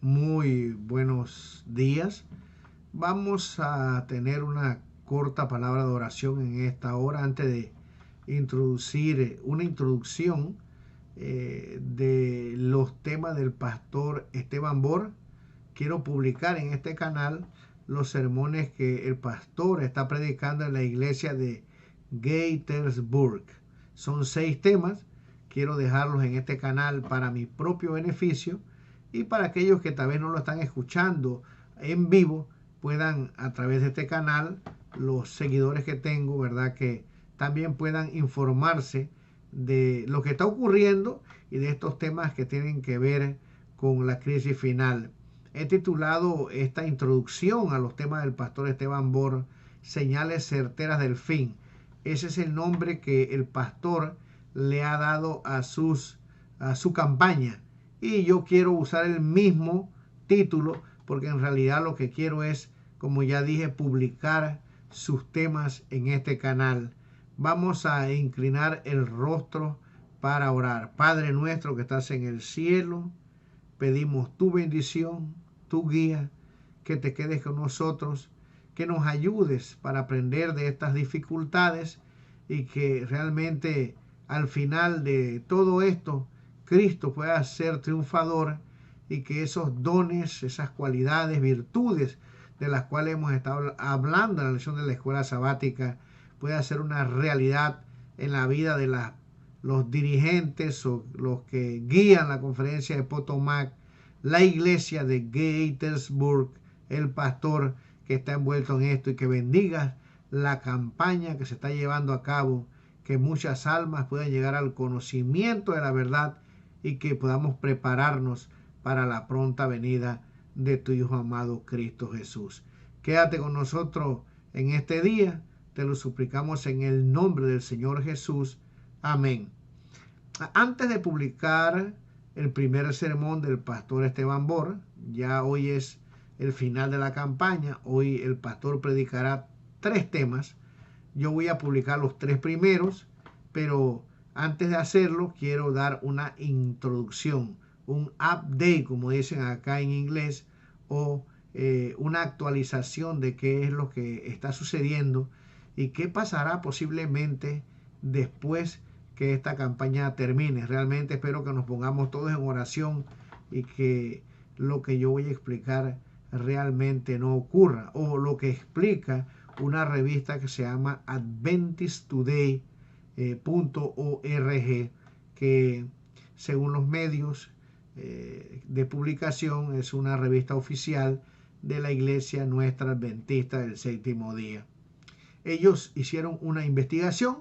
Muy buenos días. Vamos a tener una corta palabra de oración en esta hora antes de introducir una introducción de los temas del pastor Esteban Bor. Quiero publicar en este canal los sermones que el pastor está predicando en la iglesia de Gaithersburg. Son 6 temas. Quiero dejarlos en este canal para mi propio beneficio y para aquellos que tal vez no lo están escuchando en vivo, puedan a través de este canal, los seguidores que tengo, ¿verdad? Que también puedan informarse de lo que está ocurriendo y de estos temas que tienen que ver con la crisis final. He titulado esta introducción a los temas del pastor Esteban Bor, Señales certeras del fin. Ese es el nombre que el pastor le ha dado a su campaña. Y yo quiero usar el mismo título porque en realidad lo que quiero es, como ya dije, publicar sus temas en este canal. Vamos a inclinar el rostro para orar. Padre nuestro que estás en el cielo, pedimos tu bendición, tu guía, que te quedes con nosotros, que nos ayudes para aprender de estas dificultades y que realmente al final de todo esto Cristo pueda ser triunfador y que esos dones, esas cualidades, virtudes de las cuales hemos estado hablando en la lección de la escuela sabática pueda ser una realidad en la vida de los dirigentes o los que guían la conferencia de Potomac, la iglesia de Gaithersburg, el pastor que está envuelto en esto y que bendiga la campaña que se está llevando a cabo, que muchas almas puedan llegar al conocimiento de la verdad y que podamos prepararnos para la pronta venida de tu Hijo amado Cristo Jesús. Quédate con nosotros en este día, te lo suplicamos en el nombre del Señor Jesús. Amén. Antes de publicar el primer sermón del pastor Esteban Bor, ya hoy es el final de la campaña, hoy el pastor predicará 3 temas. Yo voy a publicar los 3 primeros, pero antes de hacerlo quiero dar una introducción, un update, como dicen acá en inglés, o una actualización de qué es lo que está sucediendo y qué pasará posiblemente después que esta campaña termine. Realmente espero que nos pongamos todos en oración y que lo que yo voy a explicar realmente no ocurra, o lo que explica una revista que se llama adventisttoday.org, que según los medios de publicación es una revista oficial de la Iglesia Nuestra Adventista del Séptimo Día. Ellos hicieron una investigación,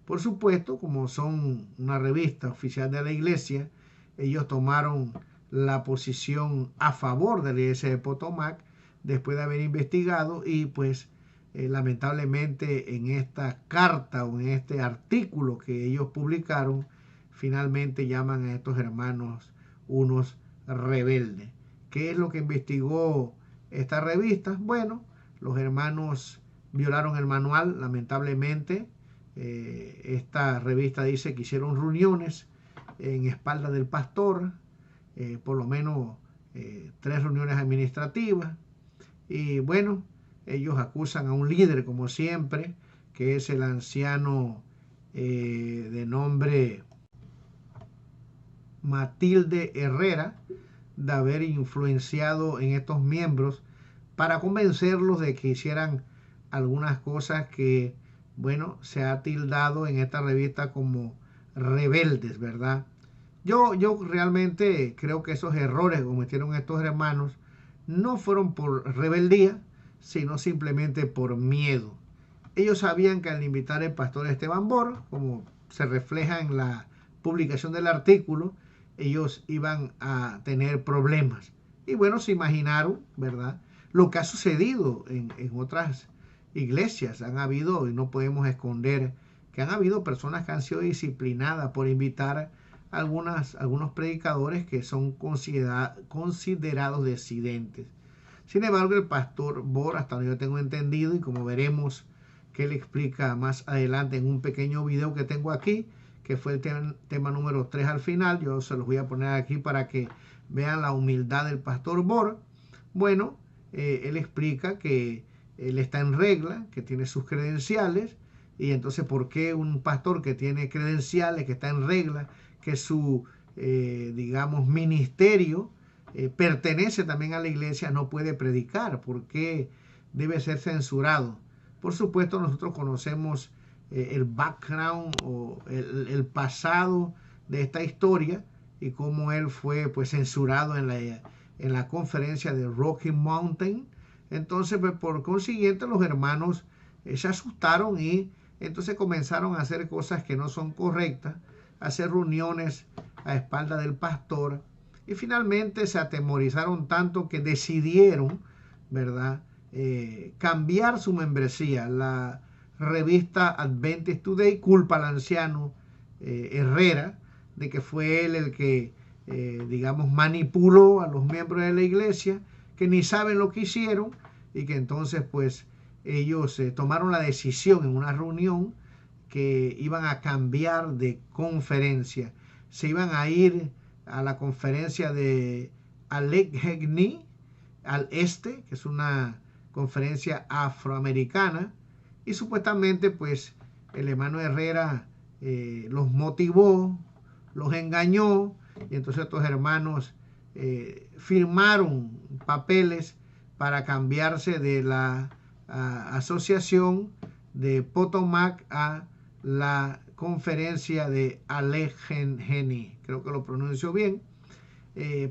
por supuesto, como son una revista oficial de la Iglesia, ellos tomaron la posición a favor de la Iglesia de Potomac después de haber investigado y pues lamentablemente en esta carta o en este artículo que ellos publicaron, finalmente llaman a estos hermanos unos rebeldes. ¿Qué es lo que investigó esta revista? Bueno, los hermanos violaron el manual, lamentablemente. Esta revista dice que hicieron reuniones en espalda del pastor, por lo menos 3 reuniones administrativas. Y bueno, ellos acusan a un líder, como siempre, que es el anciano de nombre Matilde Herrera, de haber influenciado en estos miembros para convencerlos de que hicieran algunas cosas que, bueno, se ha tildado en esta revista como rebeldes, ¿verdad? Yo realmente creo que esos errores que cometieron estos hermanos no fueron por rebeldía, sino simplemente por miedo. Ellos sabían que al invitar al pastor Esteban Bor, como se refleja en la publicación del artículo, ellos iban a tener problemas. Y bueno, se imaginaron, ¿verdad?, lo que ha sucedido en otras iglesias. Han habido, y no podemos esconder, que han habido personas que han sido disciplinadas por invitar a algunos predicadores que son considerados disidentes. Sin embargo, el pastor Bor, hasta donde yo tengo entendido, y como veremos que él explica más adelante en un pequeño video que tengo aquí, que fue el tema número 3 al final, yo se los voy a poner aquí para que vean la humildad del pastor Bor. Bueno, él explica que él está en regla, que tiene sus credenciales, y entonces ¿por qué un pastor que tiene credenciales, que está en regla, que su, digamos, ministerio pertenece también a la iglesia, no puede predicar? ¿Por qué debe ser censurado? Por supuesto, nosotros conocemos el background o el pasado de esta historia y cómo él fue pues censurado en la conferencia de Rocky Mountain. Entonces, pues, por consiguiente, los hermanos se asustaron y entonces comenzaron a hacer cosas que no son correctas, hacer reuniones a espaldas del pastor, y finalmente se atemorizaron tanto que decidieron, ¿verdad?, cambiar su membresía. La revista Adventist Today culpa al anciano Herrera de que fue él el que, digamos, manipuló a los miembros de la iglesia, que ni saben lo que hicieron, y que entonces pues ellos tomaron la decisión en una reunión que iban a cambiar de conferencia. Se iban a ir a la conferencia de Allegheny al este, que es una conferencia afroamericana, y supuestamente pues el hermano Herrera los motivó, los engañó, y entonces estos hermanos firmaron papeles para cambiarse de la asociación de Potomac a la conferencia de Allegheny. Creo que lo pronuncio bien,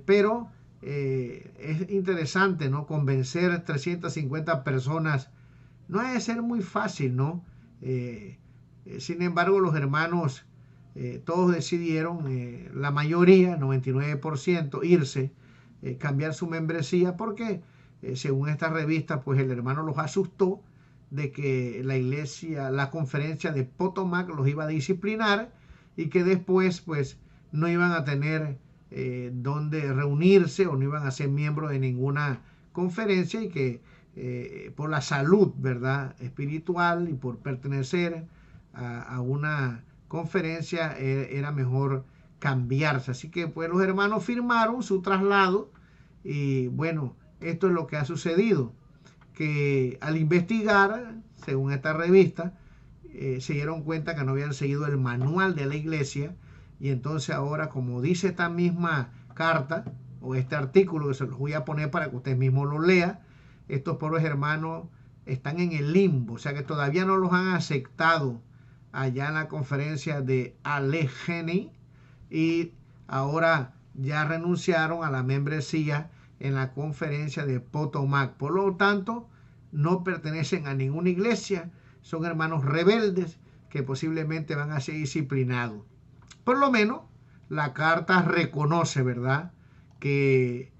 pero es interesante, ¿no? Convencer 350 personas no ha de ser muy fácil, ¿no? Sin embargo, los hermanos todos decidieron, la mayoría, 99%, irse, cambiar su membresía, porque según esta revista, pues el hermano los asustó de que la iglesia, la conferencia de Potomac los iba a disciplinar y que después pues no iban a tener donde reunirse o no iban a ser miembros de ninguna conferencia, y que por la salud, ¿verdad?, espiritual, y por pertenecer a una conferencia era mejor cambiarse. Así que pues los hermanos firmaron su traslado, y bueno, esto es lo que ha sucedido, que al investigar, según esta revista, se dieron cuenta que no habían seguido el manual de la iglesia, y entonces ahora, como dice esta misma carta o este artículo, que se los voy a poner para que usted mismo lo lea, estos pobres hermanos están en el limbo, o sea que todavía no los han aceptado allá en la conferencia de Allegheny, y ahora ya renunciaron a la membresía en la conferencia de Potomac. Por lo tanto, no pertenecen a ninguna iglesia, son hermanos rebeldes que posiblemente van a ser disciplinados. Por lo menos la carta reconoce, ¿verdad?, que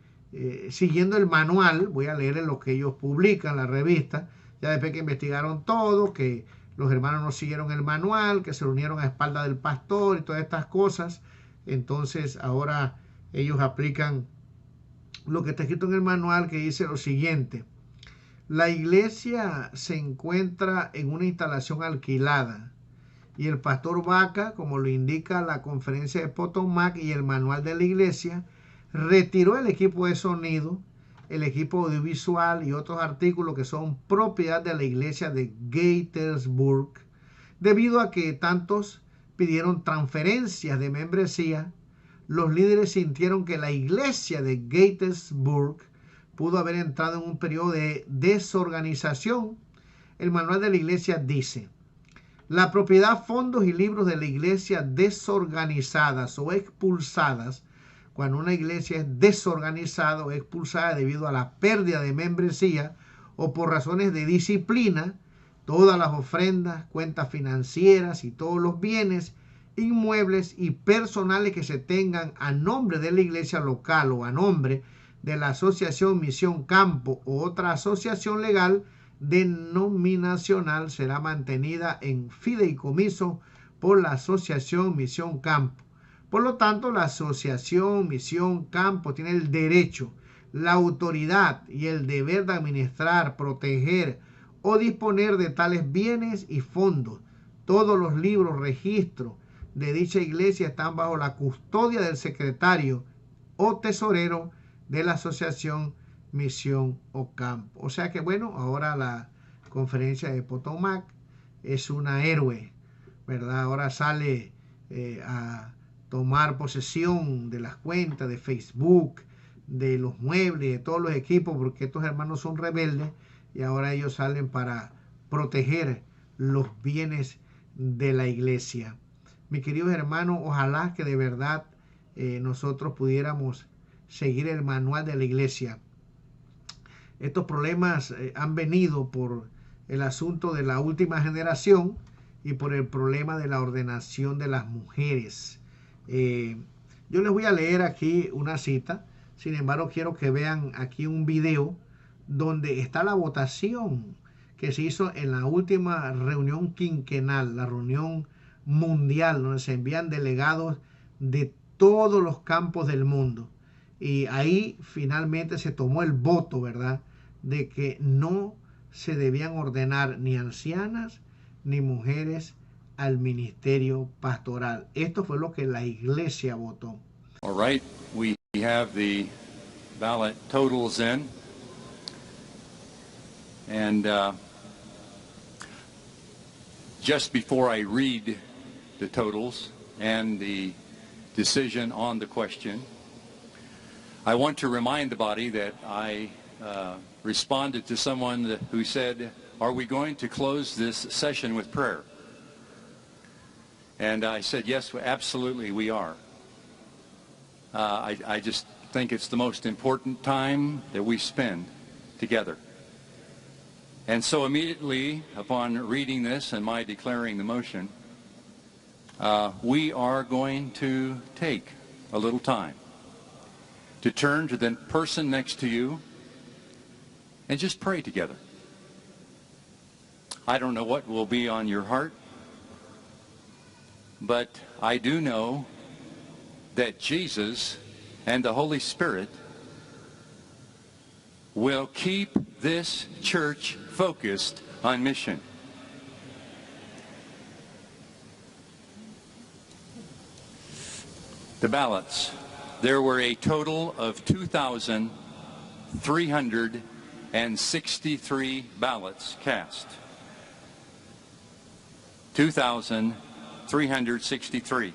siguiendo el manual, voy a leer lo que ellos publican, la revista, ya después que investigaron todo, que los hermanos no siguieron el manual, que se reunieron a espaldas del pastor y todas estas cosas, entonces ahora ellos aplican lo que está escrito en el manual, que dice lo siguiente: la iglesia se encuentra en una instalación alquilada, y el pastor Vaca, como lo indica la conferencia de Potomac y el manual de la iglesia, retiró el equipo de sonido, el equipo audiovisual y otros artículos que son propiedad de la iglesia de Gettysburg, debido a que tantos pidieron transferencias de membresía. Los líderes sintieron que la iglesia de Gettysburg pudo haber entrado en un periodo de desorganización. El manual de la iglesia dice: la propiedad, fondos y libros de la iglesia desorganizadas o expulsadas. Cuando una iglesia es desorganizada o expulsada debido a la pérdida de membresía o por razones de disciplina, todas las ofrendas, cuentas financieras y todos los bienes inmuebles y personales que se tengan a nombre de la iglesia local o a nombre de la asociación Misión Campo o otra asociación legal denominacional será mantenida en fideicomiso por la asociación Misión Campo. Por lo tanto, la asociación Misión Campo tiene el derecho, la autoridad y el deber de administrar, proteger o disponer de tales bienes y fondos. Todos los libros, registros de dicha iglesia están bajo la custodia del secretario o tesorero de la asociación Misión Ocampo. O sea que bueno, ahora la conferencia de Potomac es una héroe, ¿verdad? Ahora sale a tomar posesión de las cuentas de Facebook, de los muebles, de todos los equipos, porque estos hermanos son rebeldes y ahora ellos salen para proteger los bienes de la iglesia. Mis queridos hermanos, ojalá que de verdad nosotros pudiéramos seguir el manual de la iglesia. Estos problemas han venido por el asunto de la última generación y por el problema de la ordenación de las mujeres. Yo les voy a leer aquí una cita. Sin embargo, quiero que vean aquí un video donde está la votación que se hizo en la última reunión quinquenal, la reunión mundial, donde se envían delegados de todos los campos del mundo. Y ahí finalmente se tomó el voto, ¿verdad?, de que no se debían ordenar ni ancianas ni mujeres al ministerio pastoral. Esto fue lo que la iglesia votó. All right, we have the ballot totals in. And just before I read the totals and the decision on the question, I want to remind the body that I responded to someone who said, "Are we going to close this session with prayer?" And I said, yes, absolutely we are. I just think it's the most important time that we spend together. And so immediately upon reading this and my declaring the motion, we are going to take a little time to turn to the person next to you and just pray together. I don't know what will be on your heart, but I do know that Jesus and the Holy Spirit will keep this church focused on mission. The ballots. There were a total of 2,363 ballots cast. 2,363.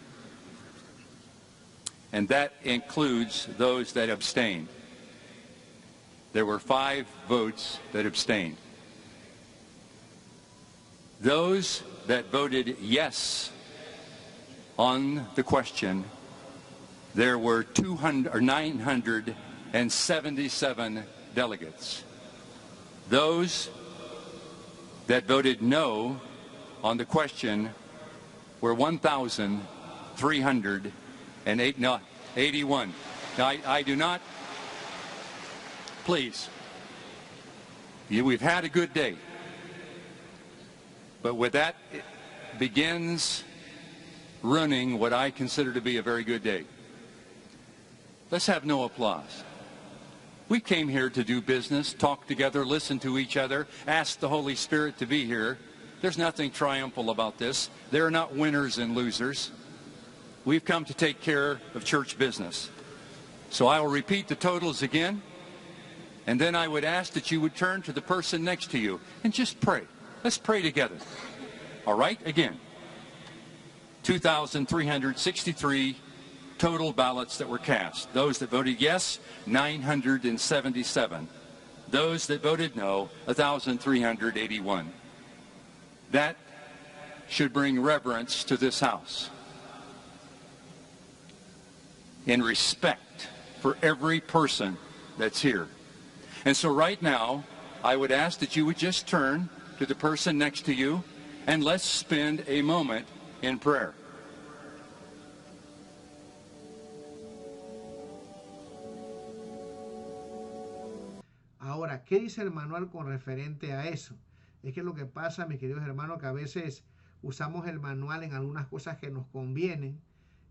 And that includes those that abstained. There were 5 votes that abstained. Those that voted yes on the question, there were 977 delegates. Those that voted no on the question were 1,381. Now, I do not, please, we've had a good day. But with that begins ruining what I consider to be a very good day. Let's have no applause. We came here to do business, talk together, listen to each other, ask the Holy Spirit to be here. There's nothing triumphal about this. There are not winners and losers. We've come to take care of church business. So I will repeat the totals again, and then I would ask that you would turn to the person next to you and just pray. Let's pray together. All right? Again, 2,363 total ballots that were cast. Those that voted yes, 977. Those that voted no, 1,381. That should bring reverence to this house in respect for every person that's here. And so right now, I would ask that you would just turn to the person next to you and let's spend a moment in prayer. Ahora, ¿qué dice el manual con referente a eso? Es que lo que pasa, mis queridos hermanos, que a veces usamos el manual en algunas cosas que nos convienen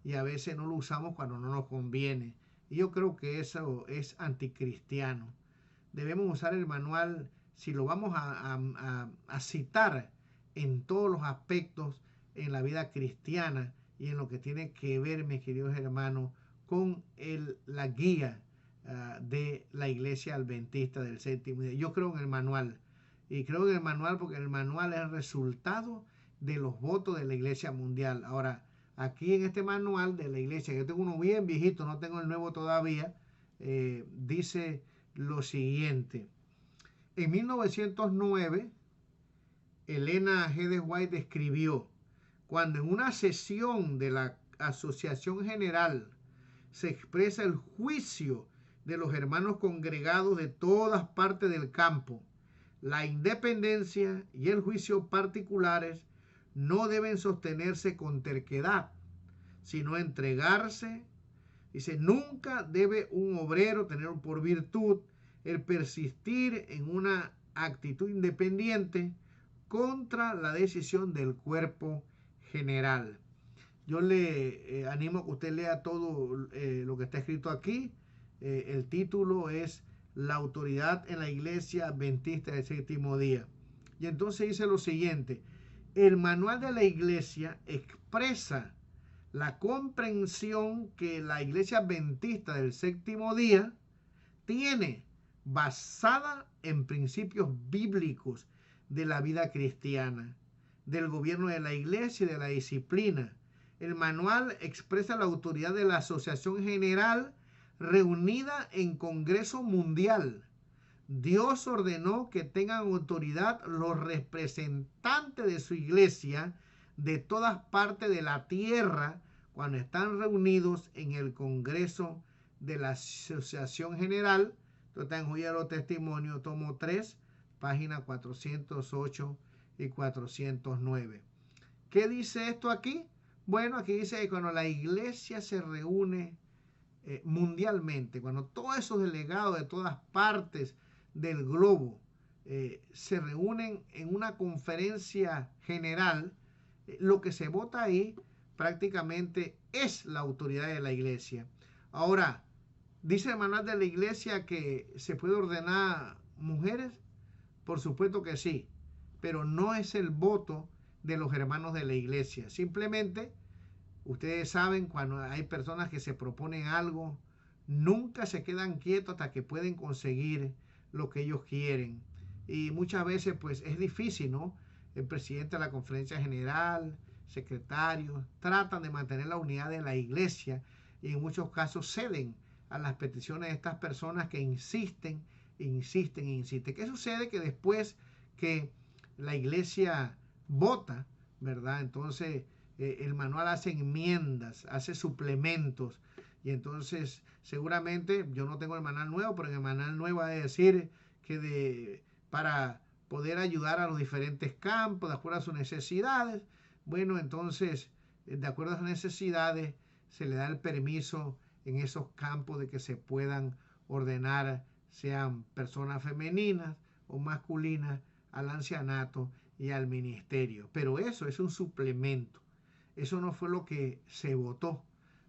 y a veces no lo usamos cuando no nos conviene. Y yo creo que eso es anticristiano. Debemos usar el manual, si lo vamos a citar en todos los aspectos en la vida cristiana y en lo que tiene que ver, mis queridos hermanos, con la guía de la Iglesia Adventista del Séptimo Día. Yo creo en el manual, y creo en el manual porque el manual es el resultado de los votos de la Iglesia Mundial. Ahora, aquí en este manual de la Iglesia, yo tengo uno bien viejito, no tengo el nuevo todavía, dice lo siguiente. En 1909, Elena G. de White escribió: cuando en una sesión de la Asociación General se expresa el juicio de los hermanos congregados de todas partes del campo, la independencia y el juicio particulares no deben sostenerse con terquedad, sino entregarse. Dice, nunca debe un obrero tener por virtud el persistir en una actitud independiente contra la decisión del cuerpo general. Yo le animo a que usted lea todo lo que está escrito aquí. El título es La autoridad en la Iglesia Adventista del Séptimo Día. Y entonces dice lo siguiente: el manual de la Iglesia expresa la comprensión que la Iglesia Adventista del Séptimo Día tiene basada en principios bíblicos de la vida cristiana, del gobierno de la Iglesia y de la disciplina. El manual expresa la autoridad de la Asociación General reunida en Congreso Mundial. Dios ordenó que tengan autoridad los representantes de su iglesia de todas partes de la tierra cuando están reunidos en el Congreso de la Asociación General. Esto está en Joya de los Testimonios, tomo 3, página 408 y 409. ¿Qué dice esto aquí? Bueno, aquí dice que cuando la iglesia se reúne mundialmente, cuando todos esos delegados de todas partes del globo se reúnen en una conferencia general, lo que se vota ahí prácticamente es la autoridad de la iglesia. Ahora, dice el manual de la iglesia que se puede ordenar mujeres, por supuesto que sí, pero no es el voto de los hermanos de la iglesia. Simplemente, ustedes saben, cuando hay personas que se proponen algo, nunca se quedan quietos hasta que pueden conseguir lo que ellos quieren. Y muchas veces pues es difícil, ¿no? El presidente de la conferencia general, secretarios, tratan de mantener la unidad de la iglesia y en muchos casos ceden a las peticiones de estas personas que insisten. ¿Qué sucede? Que después que la iglesia vota, ¿verdad? Entonces el manual hace enmiendas, hace suplementos, y entonces seguramente yo no tengo el manual nuevo, pero en el manual nuevo va a decir que para poder ayudar a los diferentes campos de acuerdo a sus necesidades, bueno, entonces de acuerdo a sus necesidades se le da el permiso en esos campos de que se puedan ordenar, sean personas femeninas o masculinas, al ancianato y al ministerio. Pero eso es un suplemento. Eso no fue lo que se votó.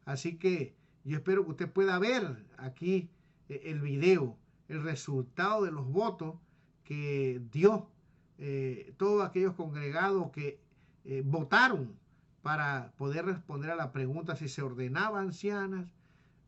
Así que yo espero que usted pueda ver aquí el video, el resultado de los votos que dio todos aquellos congregados que votaron para poder responder a la pregunta si se ordenaba ancianas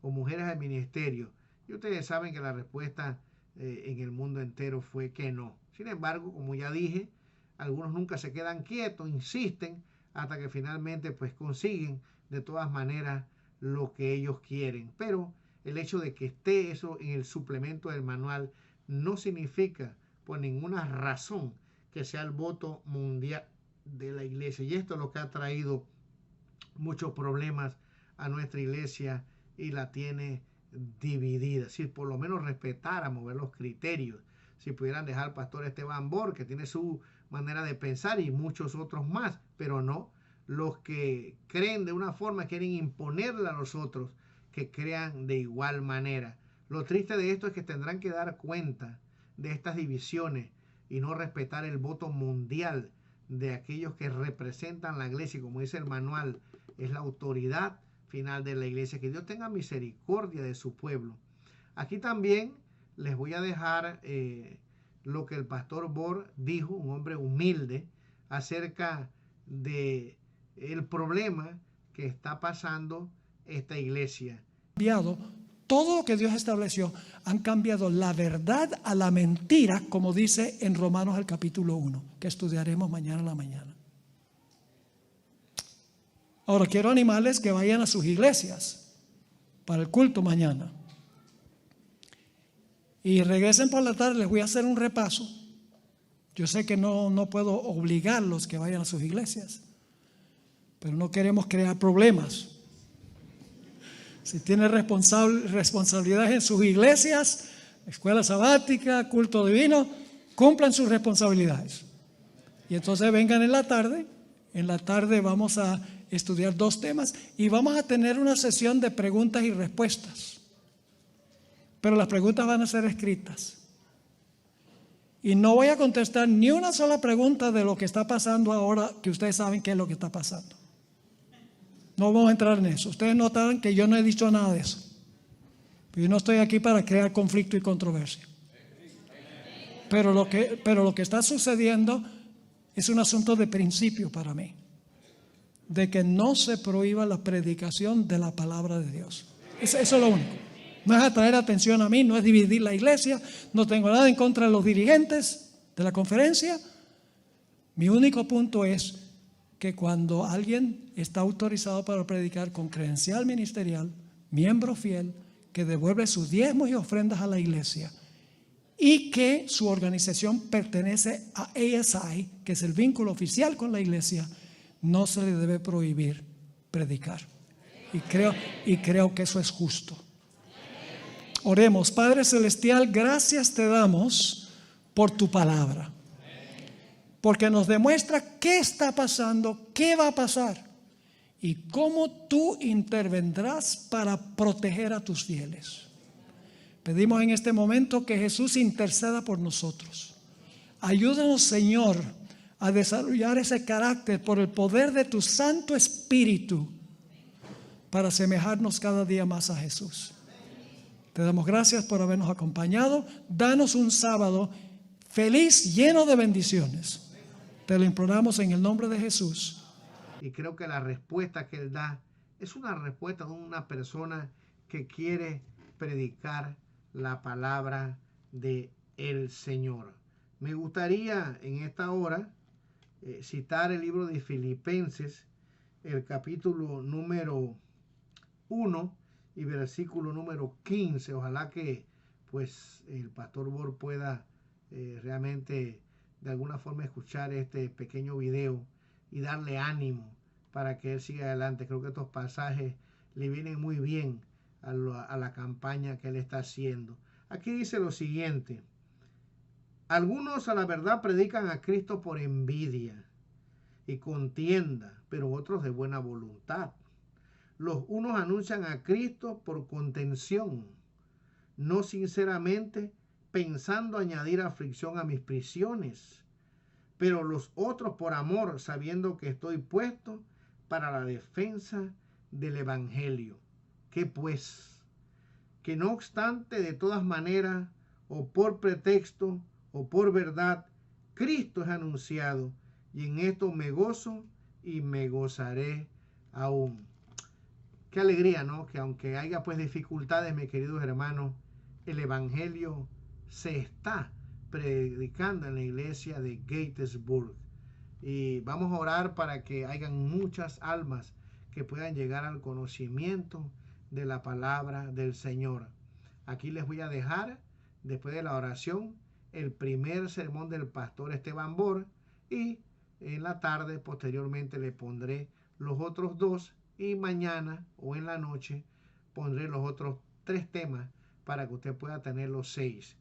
o mujeres al ministerio. Y ustedes saben que la respuesta en el mundo entero fue que no. Sin embargo, como ya dije, algunos nunca se quedan quietos, insisten hasta que finalmente pues consiguen de todas maneras lo que ellos quieren. Pero el hecho de que esté eso en el suplemento del manual no significa por ninguna razón que sea el voto mundial de la iglesia. Y esto es lo que ha traído muchos problemas a nuestra iglesia y la tiene dividida. Si por lo menos respetáramos ver los criterios, si pudieran dejar al pastor Esteban Bor, que tiene su manera de pensar, y muchos otros más, pero no, los que creen de una forma quieren imponerle a los otros que crean de igual manera. Lo triste de esto es que tendrán que dar cuenta de estas divisiones y no respetar el voto mundial de aquellos que representan la iglesia, y como dice el manual, es la autoridad final de la iglesia. Que Dios tenga misericordia de su pueblo. Aquí también les voy a dejar lo que el pastor Bor dijo, un hombre humilde, acerca de el problema que está pasando esta iglesia. cambiado todo lo que Dios estableció. Han cambiado la verdad a la mentira, como dice en Romanos el capítulo 1, que estudiaremos mañana en la mañana. Ahora quiero animarles que vayan a sus iglesias para el culto mañana. Y regresen por la tarde, les voy a hacer un repaso. Yo sé que no puedo obligarlos que vayan a sus iglesias, pero no queremos crear problemas. Si tienen responsabilidades en sus iglesias, escuela sabática, culto divino, cumplan sus responsabilidades. Y entonces vengan en la tarde. En la tarde vamos a estudiar 2 temas y vamos a tener una sesión de preguntas y respuestas. Pero las preguntas van a ser escritas. Y no voy a contestar ni una sola pregunta de lo que está pasando ahora, que ustedes saben qué es lo que está pasando. No vamos a entrar en eso. Ustedes notarán que yo no he dicho nada de eso. Yo no estoy aquí para crear conflicto y controversia. Pero lo que está sucediendo es un asunto de principio para mí. De que no se prohíba la predicación de la palabra de Dios. Eso es lo único. No es atraer atención a mí, no es dividir la iglesia. No tengo nada en contra de los dirigentes de la conferencia. Mi único punto es que cuando alguien está autorizado para predicar con credencial ministerial, miembro fiel, que devuelve sus diezmos y ofrendas a la iglesia y que su organización pertenece a ASI, que es el vínculo oficial con la iglesia, no se le debe prohibir predicar. Y creo que eso es justo. Oremos. Padre Celestial, gracias te damos por tu palabra. Porque nos demuestra qué está pasando, qué va a pasar y cómo tú intervendrás para proteger a tus fieles. Pedimos en este momento que Jesús interceda por nosotros. Ayúdanos, Señor, a desarrollar ese carácter por el poder de tu Santo Espíritu para asemejarnos cada día más a Jesús. Te damos gracias por habernos acompañado. Danos un sábado feliz, lleno de bendiciones. Te lo imploramos en el nombre de Jesús. Y creo que la respuesta que él da es una respuesta de una persona que quiere predicar la palabra de el Señor. Me gustaría en esta hora citar el libro de Filipenses, el capítulo número 1 y versículo número 15. Ojalá que pues el pastor Bor pueda realmente de alguna forma escuchar este pequeño video y darle ánimo para que él siga adelante. Creo que estos pasajes le vienen muy bien a la campaña que él está haciendo. Aquí dice lo siguiente: algunos a la verdad predican a Cristo por envidia y contienda, pero otros de buena voluntad. Los unos anuncian a Cristo por contención, no sinceramente, pensando añadir aflicción a mis prisiones, pero los otros por amor, sabiendo que estoy puesto para la defensa del Evangelio. ¿Qué pues? Que no obstante, de todas maneras, o por pretexto o por verdad, Cristo es anunciado, y en esto me gozo y me gozaré aún. Qué alegría, ¿no? Que aunque haya pues dificultades, mis queridos hermanos, el Evangelio se está predicando en la iglesia de Gatesburg. Y vamos a orar para que hayan muchas almas que puedan llegar al conocimiento de la palabra del Señor. Aquí les voy a dejar, después de la oración, el primer sermón del pastor Esteban Bor, y en la tarde posteriormente le pondré los otros 2, y mañana o en la noche pondré los otros 3 temas para que usted pueda tener los 6.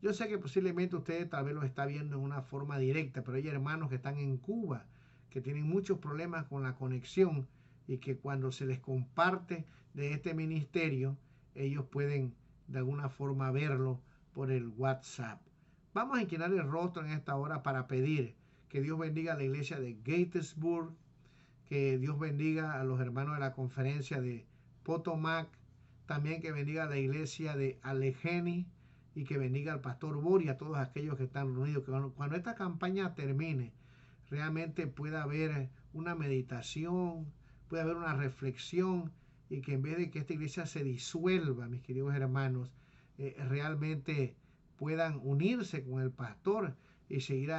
Yo sé que posiblemente usted tal vez lo está viendo en una forma directa, pero hay hermanos que están en Cuba, que tienen muchos problemas con la conexión, y que cuando se les comparte de este ministerio, ellos pueden de alguna forma verlo por el WhatsApp. Vamos a inclinar el rostro en esta hora para pedir que Dios bendiga a la iglesia de Gatesburg, que Dios bendiga a los hermanos de la conferencia de Potomac, también que bendiga a la iglesia de Allegheny, y que bendiga al pastor Bor y a todos aquellos que están reunidos, que cuando esta campaña termine, realmente pueda haber una meditación, puede haber una reflexión y que en vez de que esta iglesia se disuelva, mis queridos hermanos, realmente puedan unirse con el pastor y seguir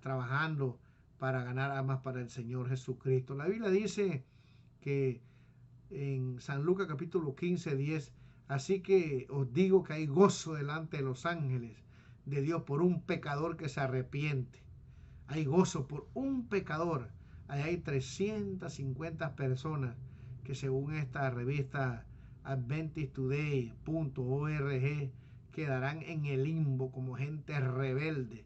trabajando para ganar almas para el Señor Jesucristo. La Biblia dice que en San Lucas capítulo 15, 10, así que os digo que hay gozo delante de los ángeles de Dios por un pecador que se arrepiente. Hay gozo por un pecador. Ahí hay 350 personas que según esta revista AdventistToday.org quedarán en el limbo como gente rebelde.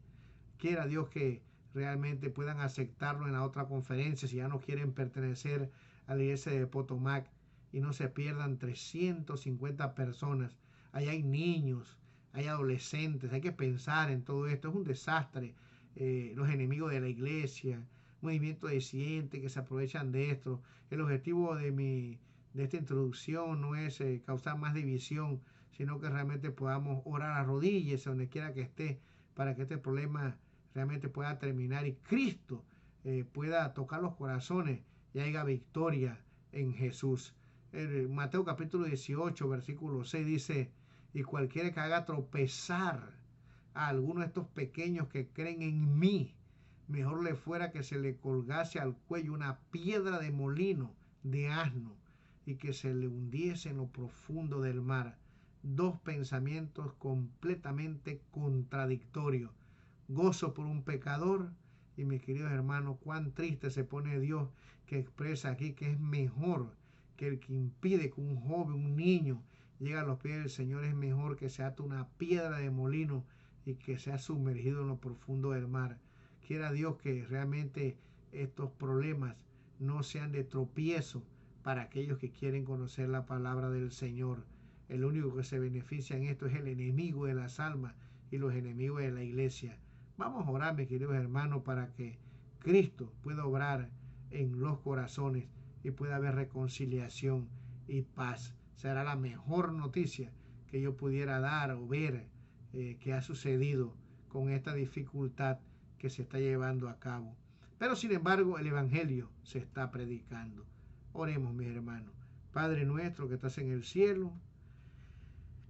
Quiera Dios que realmente puedan aceptarlo en la otra conferencia si ya no quieren pertenecer a la iglesia de Potomac, y no se pierdan 350 personas. Ahí hay niños, hay adolescentes, hay que pensar en todo esto. Es un desastre. Los enemigos de la iglesia, movimientos disidentes que se aprovechan de esto. El objetivo de esta introducción no es causar más división, sino que realmente podamos orar a rodillas donde quiera que esté, para que este problema realmente pueda terminar y Cristo pueda tocar los corazones y haya victoria en Jesús. Mateo capítulo 18, versículo 6 dice: y cualquiera que haga tropezar a alguno de estos pequeños que creen en mí, mejor le fuera que se le colgase al cuello una piedra de molino de asno y que se le hundiese en lo profundo del mar. Dos pensamientos completamente contradictorios. Gozo por un pecador, y mis queridos hermanos, cuán triste se pone Dios que expresa aquí que es mejor que el que impide que un joven, un niño, llegue a los pies del Señor. Es mejor que se ate una piedra de molino y que sea sumergido en lo profundo del mar. Quiera Dios que realmente estos problemas no sean de tropiezo para aquellos que quieren conocer la palabra del Señor. El único que se beneficia en esto es el enemigo de las almas y los enemigos de la iglesia. Vamos a orar, mis queridos hermanos, para que Cristo pueda obrar en los corazones y pueda haber reconciliación y paz. Será la mejor noticia que yo pudiera dar o ver que ha sucedido con esta dificultad que se está llevando a cabo. Pero sin embargo, el evangelio se está predicando. Oremos, mis hermanos. Padre nuestro que estás en el cielo,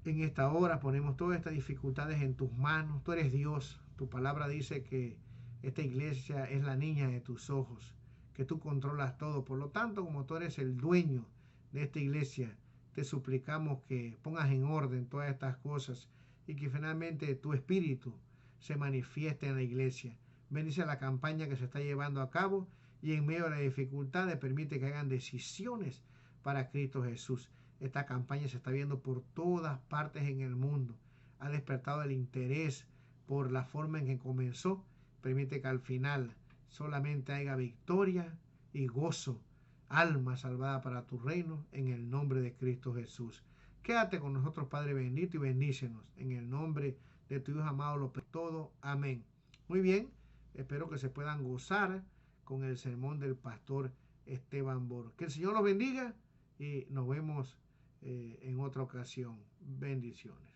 en esta hora ponemos todas estas dificultades en tus manos. Tú eres Dios. Tu palabra dice que esta iglesia es la niña de tus ojos, que tú controlas todo. Por lo tanto, como tú eres el dueño de esta iglesia, te suplicamos que pongas en orden todas estas cosas y que finalmente tu espíritu se manifieste en la iglesia. Bendice la campaña que se está llevando a cabo y en medio de las dificultades permite que hagan decisiones para Cristo Jesús. Esta campaña se está viendo por todas partes en el mundo. Ha despertado el interés por la forma en que comenzó. Permite que al final solamente haya victoria y gozo, alma salvada para tu reino, en el nombre de Cristo Jesús. Quédate con nosotros, Padre bendito, y bendícenos en el nombre de tu Hijo amado, lo todo. Amén. Muy bien, espero que se puedan gozar con el sermón del pastor Esteban Boro. Que el Señor los bendiga y nos vemos en otra ocasión. Bendiciones.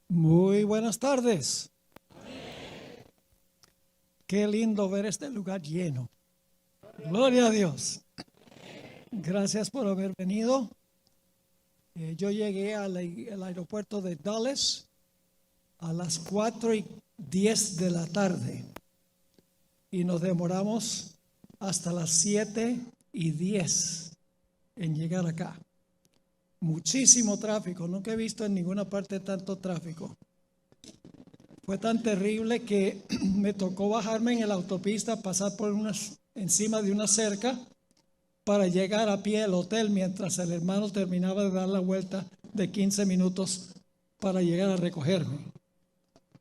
Muy buenas tardes. Qué lindo ver este lugar lleno. Gloria a Dios. Gracias por haber venido. Yo llegué al aeropuerto de Dallas a las 4:10 de la tarde y nos demoramos hasta las 7:10 en llegar acá. Muchísimo tráfico. Nunca he visto en ninguna parte tanto tráfico. Fue tan terrible que me tocó bajarme en la autopista, pasar por encima de una cerca para llegar a pie al hotel mientras el hermano terminaba de dar la vuelta de 15 minutos para llegar a recogerme.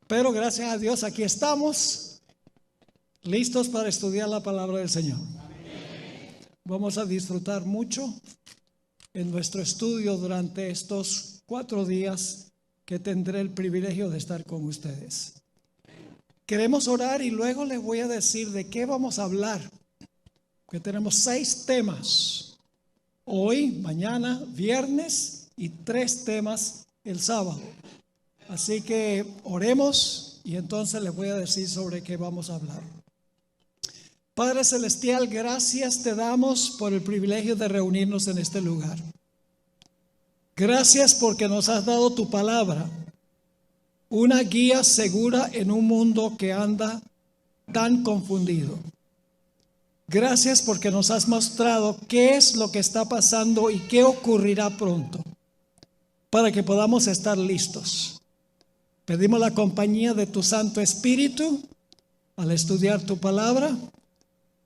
Pero gracias a Dios aquí estamos, listos para estudiar la palabra del Señor. Vamos a disfrutar mucho en nuestro estudio durante estos 4 días que tendré el privilegio de estar con ustedes. Queremos orar y luego les voy a decir de qué vamos a hablar. Que tenemos 6 temas. Hoy, mañana, viernes y 3 temas el sábado. Así que oremos y entonces les voy a decir sobre qué vamos a hablar. Padre Celestial, gracias te damos por el privilegio de reunirnos en este lugar. Gracias porque nos has dado tu palabra, una guía segura en un mundo que anda tan confundido. Gracias porque nos has mostrado qué es lo que está pasando y qué ocurrirá pronto, para que podamos estar listos. Pedimos la compañía de tu Santo Espíritu al estudiar tu palabra,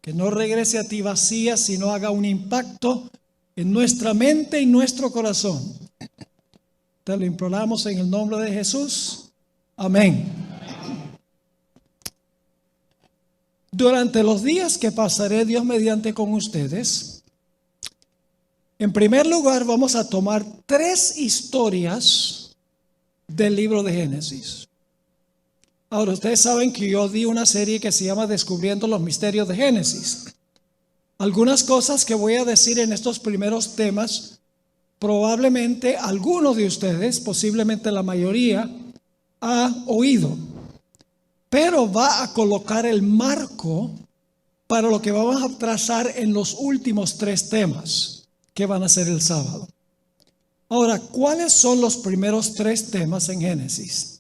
que no regrese a ti vacía, sino haga un impacto en nuestra mente y nuestro corazón. Te lo imploramos en el nombre de Jesús. Amén. Durante los días que pasaré Dios mediante con ustedes, en primer lugar vamos a tomar 3 historias del libro de Génesis. Ahora, ustedes saben que yo di una serie que se llama Descubriendo los Misterios de Génesis. Algunas cosas que voy a decir en estos primeros temas, probablemente algunos de ustedes, posiblemente la mayoría, ha oído. Pero va a colocar el marco para lo que vamos a trazar en los últimos 3 temas que van a ser el sábado. Ahora, ¿cuáles son los primeros 3 temas en Génesis?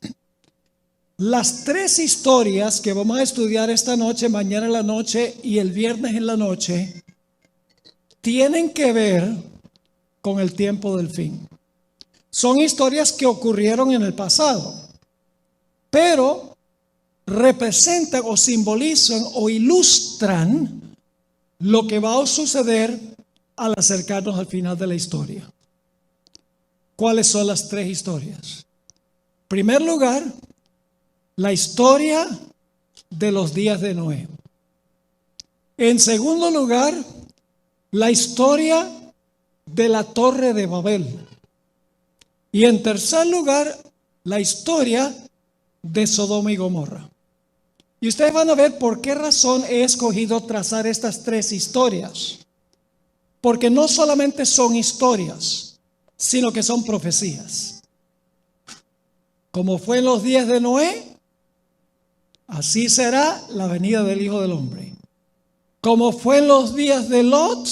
Las 3 historias que vamos a estudiar esta noche, mañana en la noche y el viernes en la noche, tienen que ver con el tiempo del fin. Son historias que ocurrieron en el pasado, pero representan o simbolizan o ilustran lo que va a suceder al acercarnos al final de la historia. ¿Cuáles son las 3 historias? En primer lugar, la historia de los días de Noé. En segundo lugar, la historia de la Torre de Babel. Y en tercer lugar, la historia de Sodoma y Gomorra. Y ustedes van a ver por qué razón he escogido trazar estas 3 historias. Porque no solamente son historias, sino que son profecías. Como fue en los días de Noé, así será la venida del Hijo del Hombre. Como fue en los días de Lot,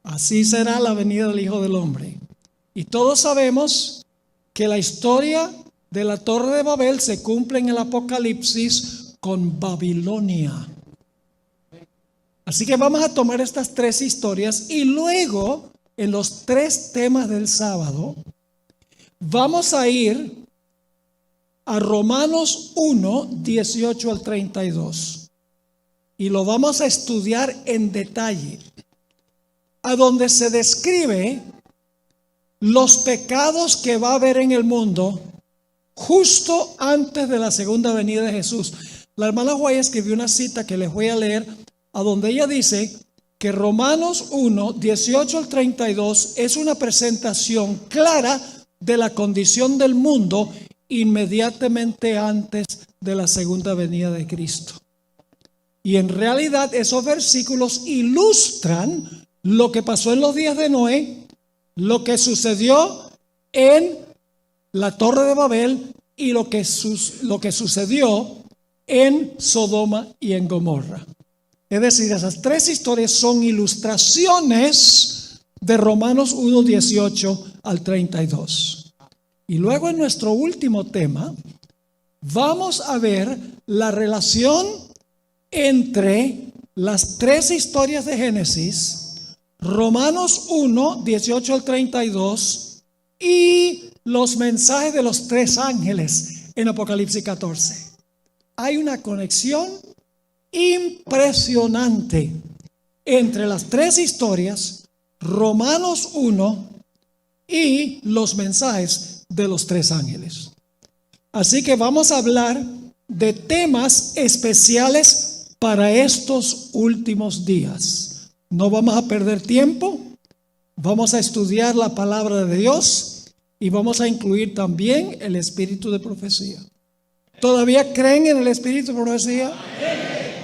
así será la venida del Hijo del Hombre. Y todos sabemos que la historia de la Torre de Babel se cumple en el Apocalipsis con Babilonia. Así que vamos a tomar estas 3 historias y luego en los 3 temas del sábado vamos a ir a Romanos 1, 18 al 32. Y lo vamos a estudiar en detalle, a donde se describe los pecados que va a haber en el mundo justo antes de la segunda venida de Jesús. La hermana Guaya escribió una cita que les voy a leer, a donde ella dice que Romanos 1, 18 al 32 es una presentación clara de la condición del mundo inmediatamente antes de la segunda venida de Cristo. Y en realidad esos versículos ilustran lo que pasó en los días de Noé, lo que sucedió en la Torre de Babel y lo que sucedió en Sodoma y en Gomorra. Es decir, esas 3 historias son ilustraciones de Romanos 1, 18 al 32. Y luego en nuestro último tema vamos a ver la relación entre las 3 historias de Génesis, Romanos 1, 18 al 32 y los mensajes de los 3 ángeles en Apocalipsis 14. Hay una conexión impresionante entre las 3 historias, Romanos 1 y los mensajes de los 3 ángeles. Así que vamos a hablar de temas especiales para estos últimos días. No vamos a perder tiempo, vamos a estudiar la palabra de Dios y vamos a incluir también el espíritu de profecía. ¿Todavía creen en el espíritu de profecía?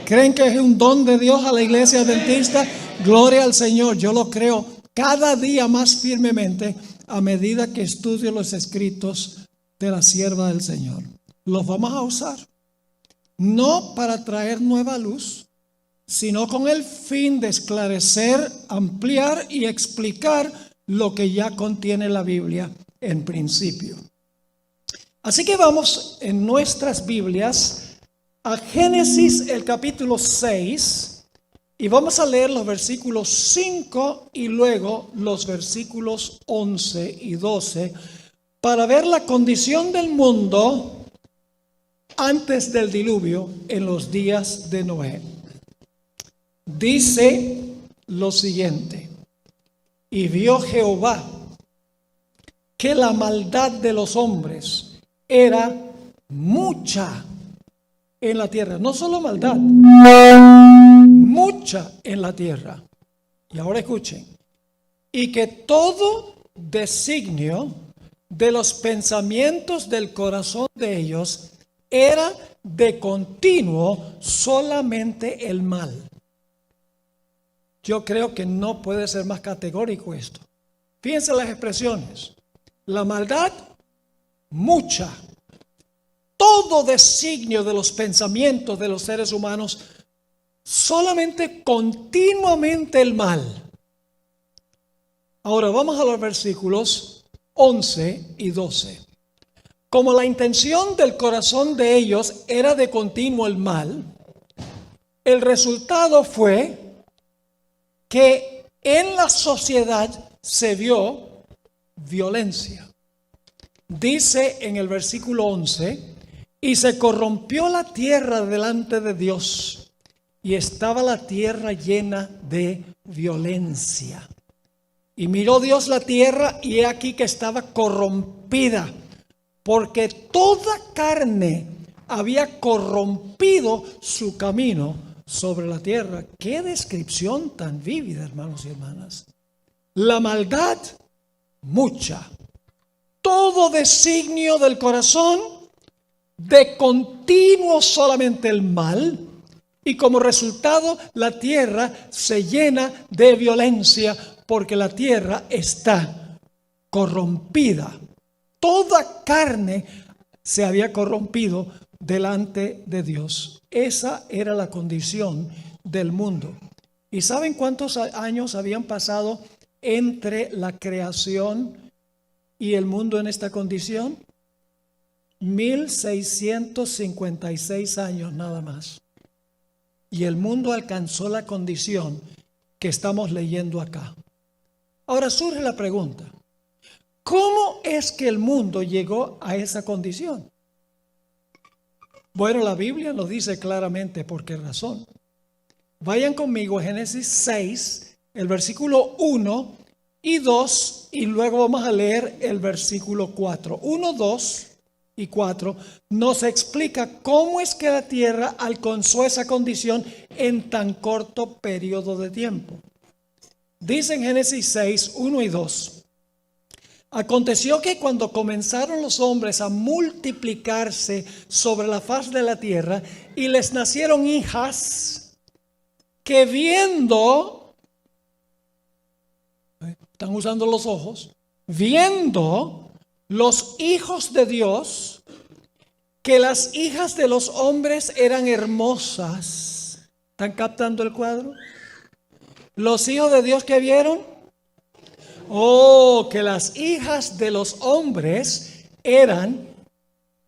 ¿Creen que es un don de Dios a la iglesia adventista? Gloria al Señor, yo lo creo cada día más firmemente a medida que estudio los escritos de la sierva del Señor. Los vamos a usar, no para traer nueva luz, sino con el fin de esclarecer, ampliar y explicar lo que ya contiene la Biblia en principio. Así que vamos en nuestras Biblias a Génesis el capítulo 6 y vamos a leer los versículos 5 y luego los versículos 11 y 12 para ver la condición del mundo antes del diluvio en los días de Noé. Dice lo siguiente: y vio Jehová que la maldad de los hombres era mucha en la tierra. No solo maldad, mucha en la tierra. Y ahora escuchen. Y que todo designio de los pensamientos del corazón de ellos era de continuo solamente el mal. Yo creo que no puede ser más categórico esto. Fíjense las expresiones. La maldad, mucha. Todo designio de los pensamientos de los seres humanos, solamente continuamente el mal. Ahora vamos a los versículos 11 y 12. Como la intención del corazón de ellos era de continuo el mal, el resultado fue que en la sociedad se vio violencia. Dice en el versículo 11: y se corrompió la tierra delante de Dios, y estaba la tierra llena de violencia. Y miró Dios la tierra, y he aquí que estaba corrompida, porque toda carne había corrompido su camino sobre la tierra. Qué descripción tan vívida, hermanos y hermanas. La maldad, mucha. Todo designio del corazón, de continuo solamente el mal. Y como resultado, la tierra se llena de violencia, porque la tierra está corrompida. Toda carne se había corrompido delante de Dios. Esa era la condición del mundo. ¿Y saben cuántos años habían pasado entre la creación y el mundo en esta condición? 1656 años nada más. Y el mundo alcanzó la condición que estamos leyendo acá. Ahora surge la pregunta: ¿cómo es que el mundo llegó a esa condición? Bueno, la Biblia nos dice claramente por qué razón. Vayan conmigo a Génesis 6, el versículo 1 y 2, y luego vamos a leer el versículo 4. 1, 2 y 4 nos explica cómo es que la tierra alcanzó esa condición en tan corto periodo de tiempo. Dice en Génesis 6, 1 y 2: aconteció que cuando comenzaron los hombres a multiplicarse sobre la faz de la tierra, y les nacieron hijas, que viendo, están usando los ojos, viendo los hijos de Dios, que las hijas de los hombres eran hermosas. ¿Están captando el cuadro? Los hijos de Dios que vieron, que las hijas de los hombres eran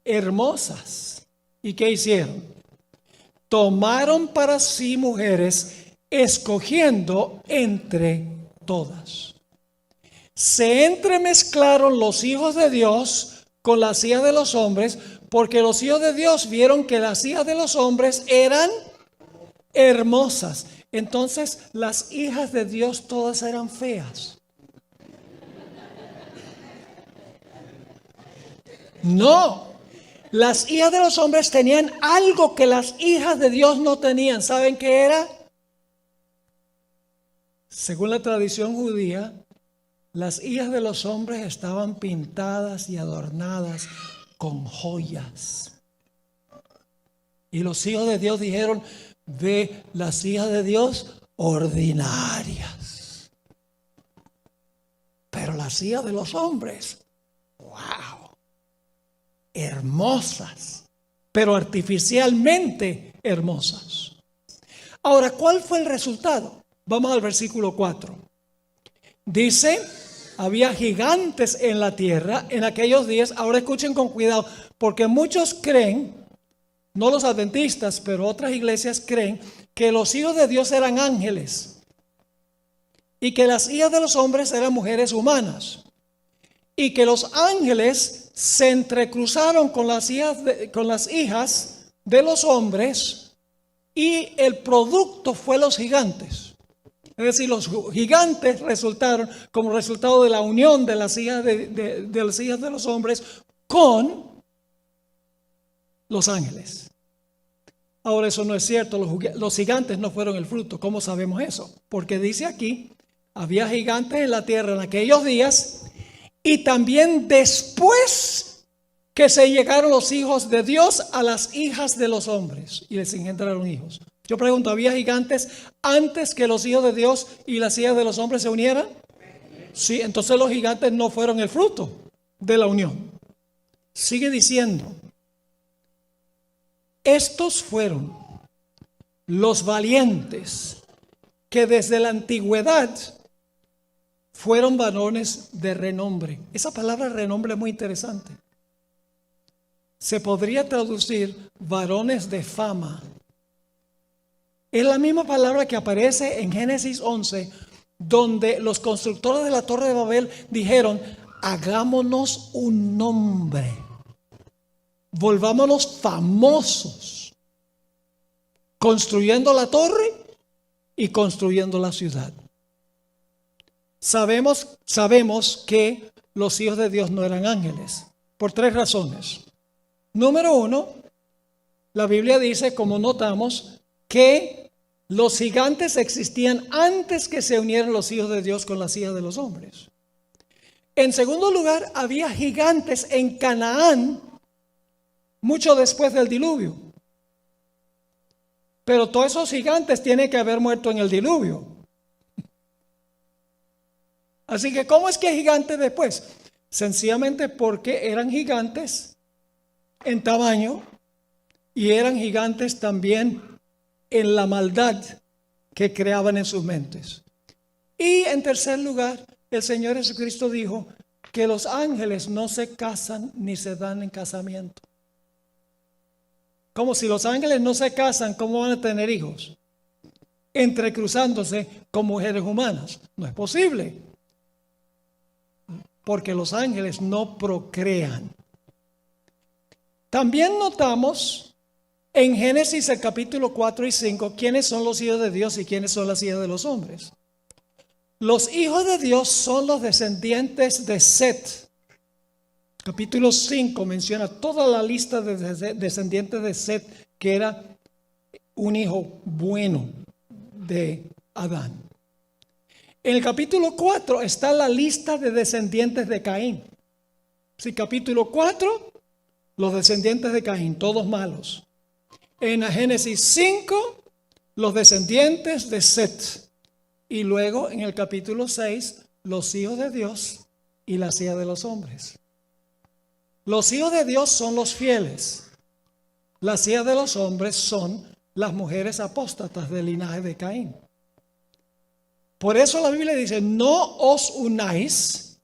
hermosas. ¿Y qué hicieron? Tomaron para sí mujeres, escogiendo entre todas. Se entremezclaron los hijos de Dios con las hijas de los hombres, porque los hijos de Dios vieron que las hijas de los hombres eran hermosas. Entonces, las hijas de Dios todas eran feas. No, las hijas de los hombres tenían algo que las hijas de Dios no tenían. ¿Saben qué era? Según la tradición judía, las hijas de los hombres estaban pintadas y adornadas con joyas. Y los hijos de Dios dijeron: ve, las hijas de Dios ordinarias. Pero las hijas de los hombres, wow, hermosas, pero artificialmente hermosas. Ahora, ¿cuál fue el resultado? Vamos al versículo 4. Dice, había gigantes en la tierra en aquellos días. Ahora escuchen con cuidado, porque muchos creen, no los adventistas, pero otras iglesias creen que los hijos de Dios eran ángeles y que las hijas de los hombres eran mujeres humanas y que los ángeles se entrecruzaron con las hijas de los hombres y el producto fue los gigantes. Es decir, los gigantes resultaron como resultado de la unión de las hijas de los hombres con los ángeles. Ahora, eso no es cierto. Los gigantes no fueron el fruto. ¿Cómo sabemos eso? Porque dice aquí, había gigantes en la tierra en aquellos días y también después que se llegaron los hijos de Dios a las hijas de los hombres y les engendraron hijos. Yo pregunto, ¿había gigantes antes que los hijos de Dios y las hijas de los hombres se unieran? Sí, entonces los gigantes no fueron el fruto de la unión. Sigue diciendo, estos fueron los valientes que desde la antigüedad fueron varones de renombre. Esa palabra renombre es muy interesante. Se podría traducir varones de fama. Es la misma palabra que aparece en Génesis 11, donde los constructores de la Torre de Babel dijeron, hagámonos un nombre, volvámonos famosos, construyendo la torre y construyendo la ciudad. Sabemos que los hijos de Dios no eran ángeles, por 3 razones. Número 1, la Biblia dice, como notamos, que los gigantes existían antes que se unieran los hijos de Dios con las hijas de los hombres. En segundo lugar, había gigantes en Canaán mucho después del diluvio. Pero todos esos gigantes tienen que haber muerto en el diluvio. Así que, ¿cómo es que gigantes después? Sencillamente porque eran gigantes en tamaño y eran gigantes también en la maldad que creaban en sus mentes. Y en tercer lugar, el Señor Jesucristo dijo que los ángeles no se casan ni se dan en casamiento. Como si los ángeles no se casan, ¿cómo van a tener hijos? Entrecruzándose con mujeres humanas. No es posible. Porque los ángeles no procrean. También notamos en Génesis el capítulo 4 y 5 quiénes son los hijos de Dios y quiénes son las hijas de los hombres. Los hijos de Dios son los descendientes de Set. Capítulo 5 menciona toda la lista de descendientes de Set, que era un hijo bueno de Adán. En el capítulo 4 está la lista de descendientes de Caín. Sí, capítulo 4, los descendientes de Caín, todos malos. En Génesis 5, los descendientes de Set. Y luego en el capítulo 6, los hijos de Dios y las hijas de los hombres. Los hijos de Dios son los fieles. Las hijas de los hombres son las mujeres apóstatas del linaje de Caín. Por eso la Biblia dice, no os unáis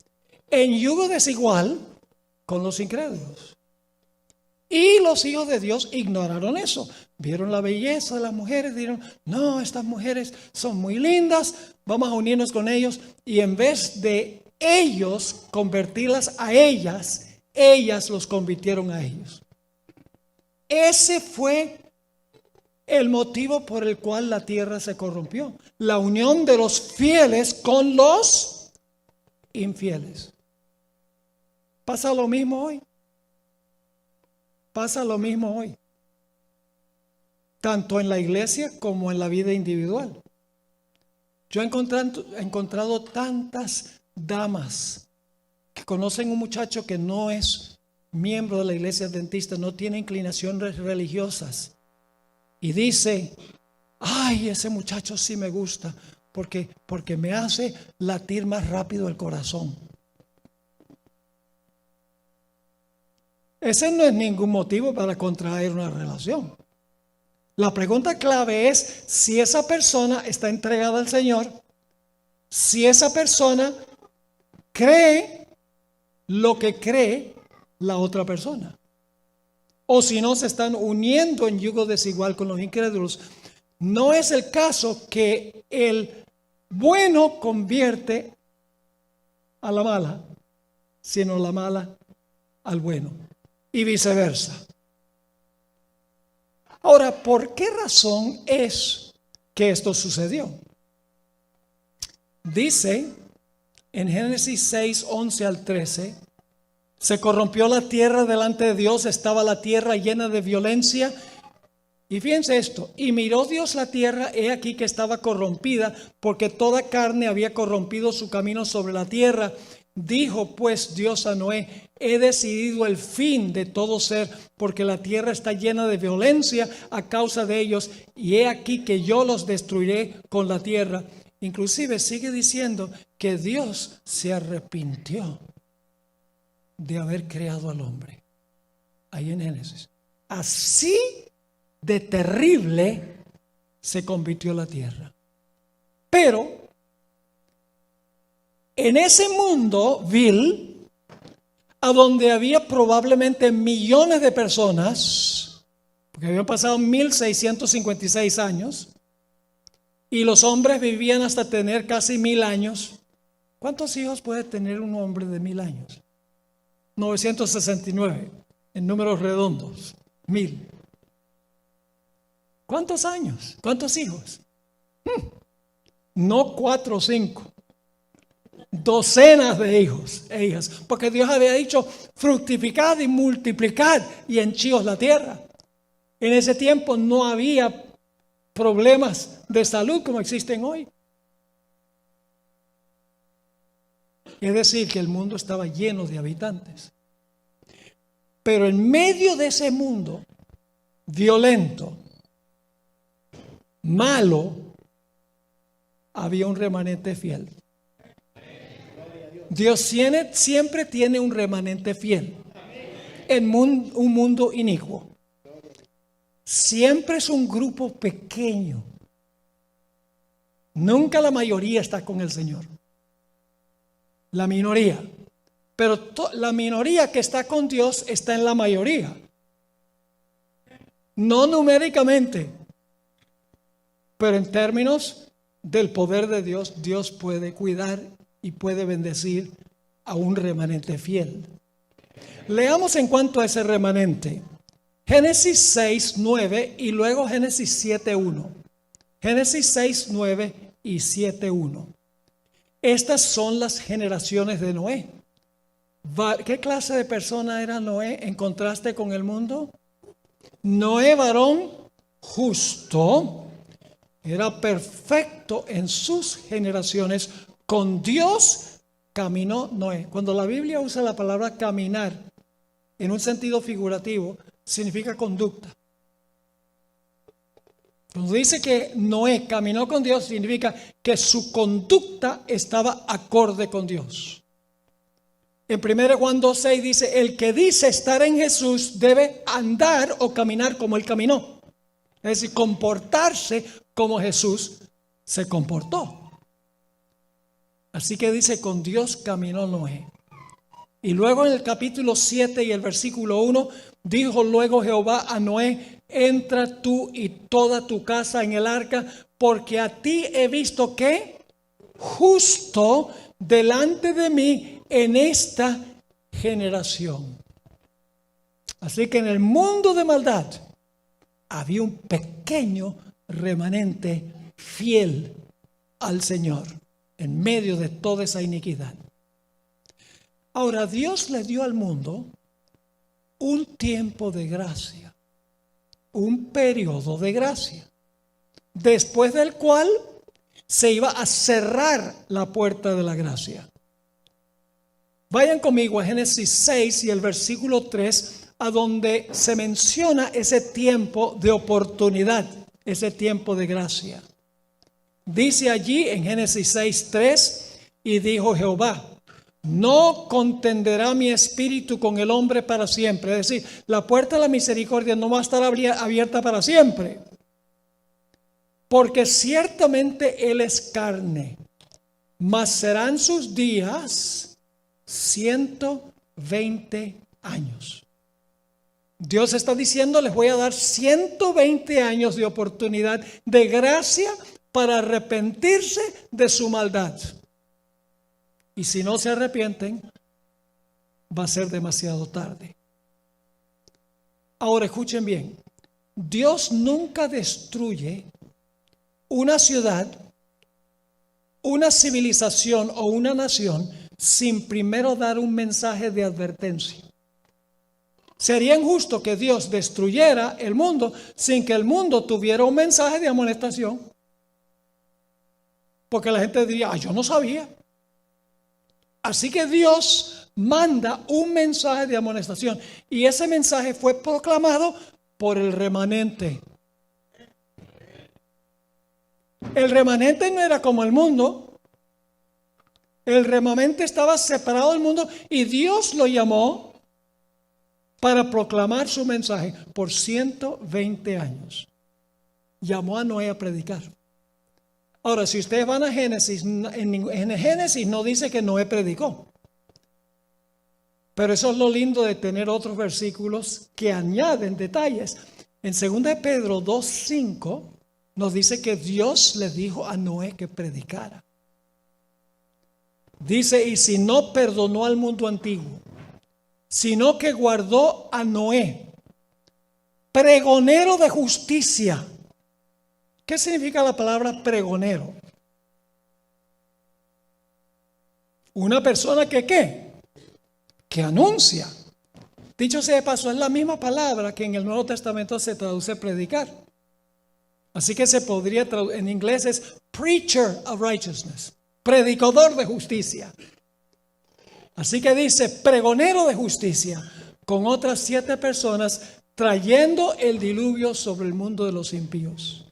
en yugo desigual con los incrédulos. Y los hijos de Dios ignoraron eso. Vieron la belleza de las mujeres, dijeron, no, estas mujeres son muy lindas, vamos a unirnos con ellos. Y en vez de ellos convertirlas a ellas, ellas los convirtieron a ellos. Ese fue el motivo por el cual la tierra se corrompió. La unión de los fieles con los infieles. ¿Pasa lo mismo hoy? Pasa lo mismo hoy. Tanto en la iglesia como en la vida individual. Yo he encontrado tantas damas que conocen un muchacho que no es miembro de la iglesia adventista, no tiene inclinaciones religiosas. Y dice, ay, ese muchacho sí me gusta porque me hace latir más rápido el corazón. Ese no es ningún motivo para contraer una relación. La pregunta clave es si esa persona está entregada al Señor, si esa persona cree lo que cree la otra persona, o si no se están uniendo en yugo desigual con los incrédulos. No es el caso que el bueno convierte a la mala, sino la mala al bueno, y viceversa. Ahora, ¿por qué razón es que esto sucedió? Dice en Génesis 6, 11 al 13, se corrompió la tierra delante de Dios, estaba la tierra llena de violencia. Y fíjense esto, y miró Dios la tierra, he aquí que estaba corrompida, porque toda carne había corrompido su camino sobre la tierra. Dijo pues Dios a Noé, he decidido el fin de todo ser, porque la tierra está llena de violencia a causa de ellos, y he aquí que yo los destruiré con la tierra. Inclusive sigue diciendo que Dios se arrepintió de haber creado al hombre. Ahí en Génesis. Así de terrible se convirtió la tierra. Pero en ese mundo vil, a donde había probablemente millones de personas, porque habían pasado 1656 años, y los hombres vivían hasta tener casi 1000 años. ¿Cuántos hijos puede tener un hombre de 1000 años? 969, en números redondos, 1000. ¿Cuántos años? ¿Cuántos hijos? No 4 o 5. Docenas de hijos e hijas, porque Dios había dicho fructificad y multiplicad y henchíos la tierra. En ese tiempo no había problemas de salud como existen hoy. Es decir, que el mundo estaba lleno de habitantes. Pero en medio de ese mundo violento, malo, había un remanente fiel. Dios siempre tiene un remanente fiel en un mundo inicuo. Siempre es un grupo pequeño. Nunca la mayoría está con el Señor. La minoría. Pero la minoría que está con Dios está en la mayoría. No numéricamente, pero en términos del poder de Dios, Dios puede cuidar y puede bendecir a un remanente fiel. Leamos en cuanto a ese remanente. Génesis 6, 9 y luego Génesis 7, 1. Génesis 6, 9 y 7, 1. Estas son las generaciones de Noé. ¿Qué clase de persona era Noé en contraste con el mundo? Noé, varón justo, era perfecto en sus generaciones. Con Dios caminó Noé. Cuando la Biblia usa la palabra caminar en un sentido figurativo, significa conducta. Cuando dice que Noé caminó con Dios, significa que su conducta estaba acorde con Dios. En 1 Juan 2:6 dice, el que dice estar en Jesús debe andar o caminar como Él caminó. Es decir, comportarse como Jesús se comportó. Así que dice, con Dios caminó Noé. Y luego en el capítulo 7 y el versículo 1, dijo luego Jehová a Noé, entra tú y toda tu casa en el arca, porque a ti he visto que justo delante de mí en esta generación. Así que en el mundo de maldad había un pequeño remanente fiel al Señor en medio de toda esa iniquidad. Ahora, Dios le dio al mundo un tiempo de gracia, un periodo de gracia, después del cual se iba a cerrar la puerta de la gracia. Vayan conmigo a Génesis 6 y el versículo 3, a donde se menciona ese tiempo de oportunidad, ese tiempo de gracia. Dice allí en Génesis 6:3, y dijo Jehová, no contenderá mi espíritu con el hombre para siempre. Es decir, la puerta de la misericordia no va a estar abierta para siempre. porque ciertamente él es carne, mas serán sus días 120 años. Dios está diciendo, les voy a dar 120 años de oportunidad, de gracia, para arrepentirse de su maldad. Y si no se arrepienten, va a ser demasiado tarde. Ahora escuchen bien, Dios nunca destruye una ciudad, una civilización o una nación sin primero dar un mensaje de advertencia. Sería injusto que Dios destruyera el mundo sin que el mundo tuviera un mensaje de amonestación. Porque la gente diría, yo no sabía. Así que Dios manda un mensaje de amonestación. Y ese mensaje fue proclamado por el remanente. El remanente no era como el mundo. El remanente estaba separado del mundo y Dios lo llamó para proclamar su mensaje por 120 años. Llamó a Noé a predicar. Ahora, si ustedes van a Génesis, en Génesis no dice que Noé predicó. Pero eso es lo lindo de tener otros versículos que añaden detalles. En 2 Pedro 2:5 nos dice que Dios le dijo a Noé que predicara. Dice, y si no perdonó al mundo antiguo, sino que guardó a Noé, pregonero de justicia. ¿Qué significa la palabra pregonero? Una persona que ¿qué? Que anuncia. Dicho sea de paso, es la misma palabra que en el Nuevo Testamento se traduce predicar. Así que se podría traducir, en inglés es preacher of righteousness, predicador de justicia. Así que dice pregonero de justicia con otras 7 personas trayendo el diluvio sobre el mundo de los impíos.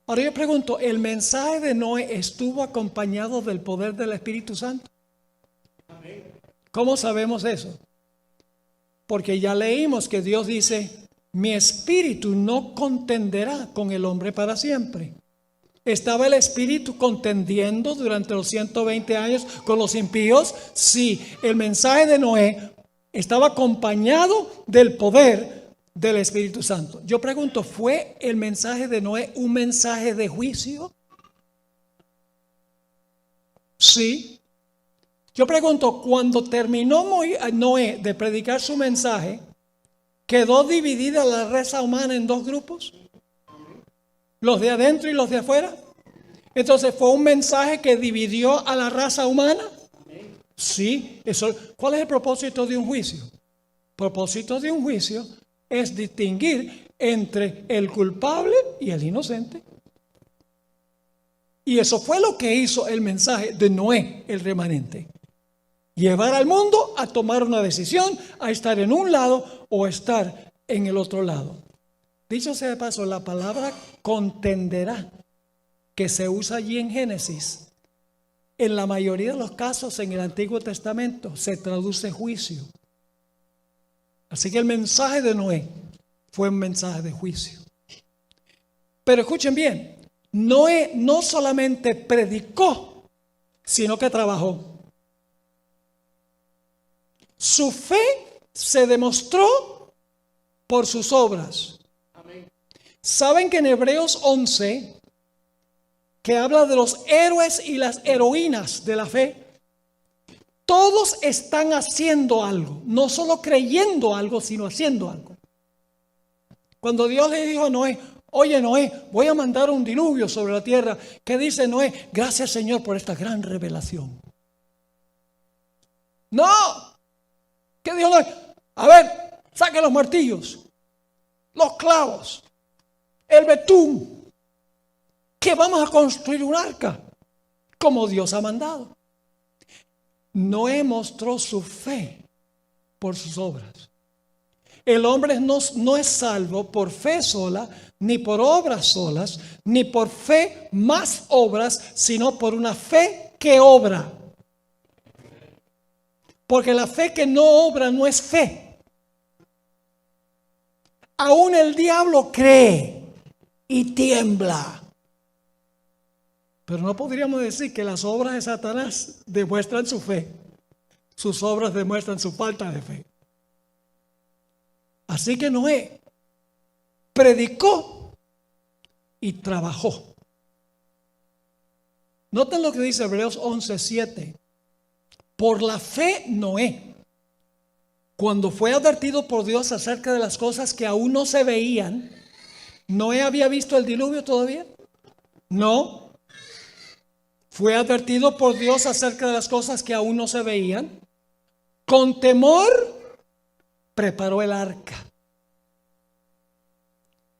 Ahora yo pregunto, ¿el mensaje de Noé estuvo acompañado del poder del Espíritu Santo? ¿Cómo sabemos eso? Porque ya leímos que Dios dice, mi espíritu no contenderá con el hombre para siempre. ¿Estaba el espíritu contendiendo durante los 120 años con los impíos? Sí, el mensaje de Noé estaba acompañado del poder del Espíritu Santo. Yo pregunto, ¿fue el mensaje de Noé un mensaje de juicio? Sí. Yo pregunto, cuando terminó Noé de predicar su mensaje, ¿quedó dividida la raza humana en 2 grupos? ¿Los de adentro y los de afuera? Entonces, ¿fue un mensaje que dividió a la raza humana? Sí. Eso, ¿cuál es el propósito de un juicio? El propósito de un juicio es distinguir entre el culpable y el inocente. Y eso fue lo que hizo el mensaje de Noé, el remanente. Llevar al mundo a tomar una decisión, a estar en un lado o estar en el otro lado. Dicho sea de paso, la palabra contenderá, que se usa allí en Génesis, en la mayoría de los casos en el Antiguo Testamento se traduce juicio. Así que el mensaje de Noé fue un mensaje de juicio. Pero escuchen bien, Noé no solamente predicó, sino que trabajó. Su fe se demostró por sus obras. ¿Saben que en Hebreos 11, que habla de los héroes y las heroínas de la fe, todos están haciendo algo, no solo creyendo algo, sino haciendo algo? Cuando Dios le dijo a Noé, oye Noé, voy a mandar un diluvio sobre la tierra, ¿qué dice Noé? Gracias Señor por esta gran revelación. No, ¿qué dijo Noé? A ver, saque los martillos, los clavos, el betún, que vamos a construir un arca, como Dios ha mandado. Noé mostró su fe por sus obras. El hombre no es salvo por fe sola, ni por obras solas, ni por fe más obras, sino por una fe que obra. Porque la fe que no obra no es fe. Aún el diablo cree y tiembla. Pero no podríamos decir que las obras de Satanás demuestran su fe. Sus obras demuestran su falta de fe. Así que Noé predicó y trabajó. Noten lo que dice Hebreos 11:7. Por la fe Noé, cuando fue advertido por Dios acerca de las cosas que aún no se veían, ¿Noé había visto el diluvio todavía? No. Fue advertido por Dios acerca de las cosas que aún no se veían. Con temor preparó el arca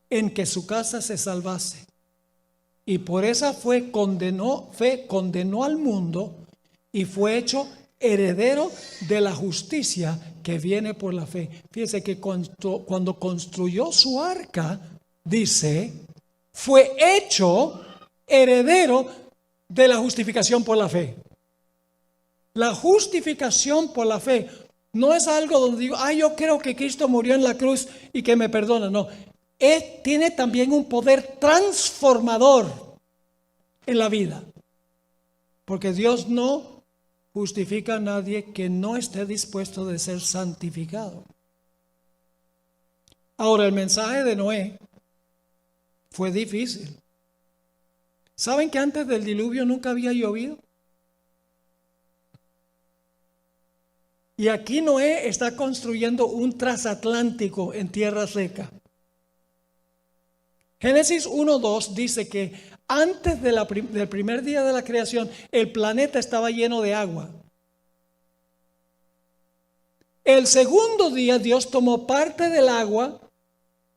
en que su casa se salvase. Y por esa fe condenó al mundo y fue hecho heredero de la justicia que viene por la fe. Fíjese que cuando construyó su arca, dice, fue hecho heredero de la justificación por la fe. La justificación por la fe no es algo donde digo, yo creo que Cristo murió en la cruz y que me perdona. No, tiene también un poder transformador en la vida. Porque Dios no justifica a nadie que no esté dispuesto de ser santificado. Ahora, el mensaje de Noé fue difícil. ¿Saben que antes del diluvio nunca había llovido? Y aquí Noé está construyendo un transatlántico en tierra seca. Génesis 1:2 dice que antes del primer día de la creación, el planeta estaba lleno de agua. El segundo día, Dios tomó parte del agua,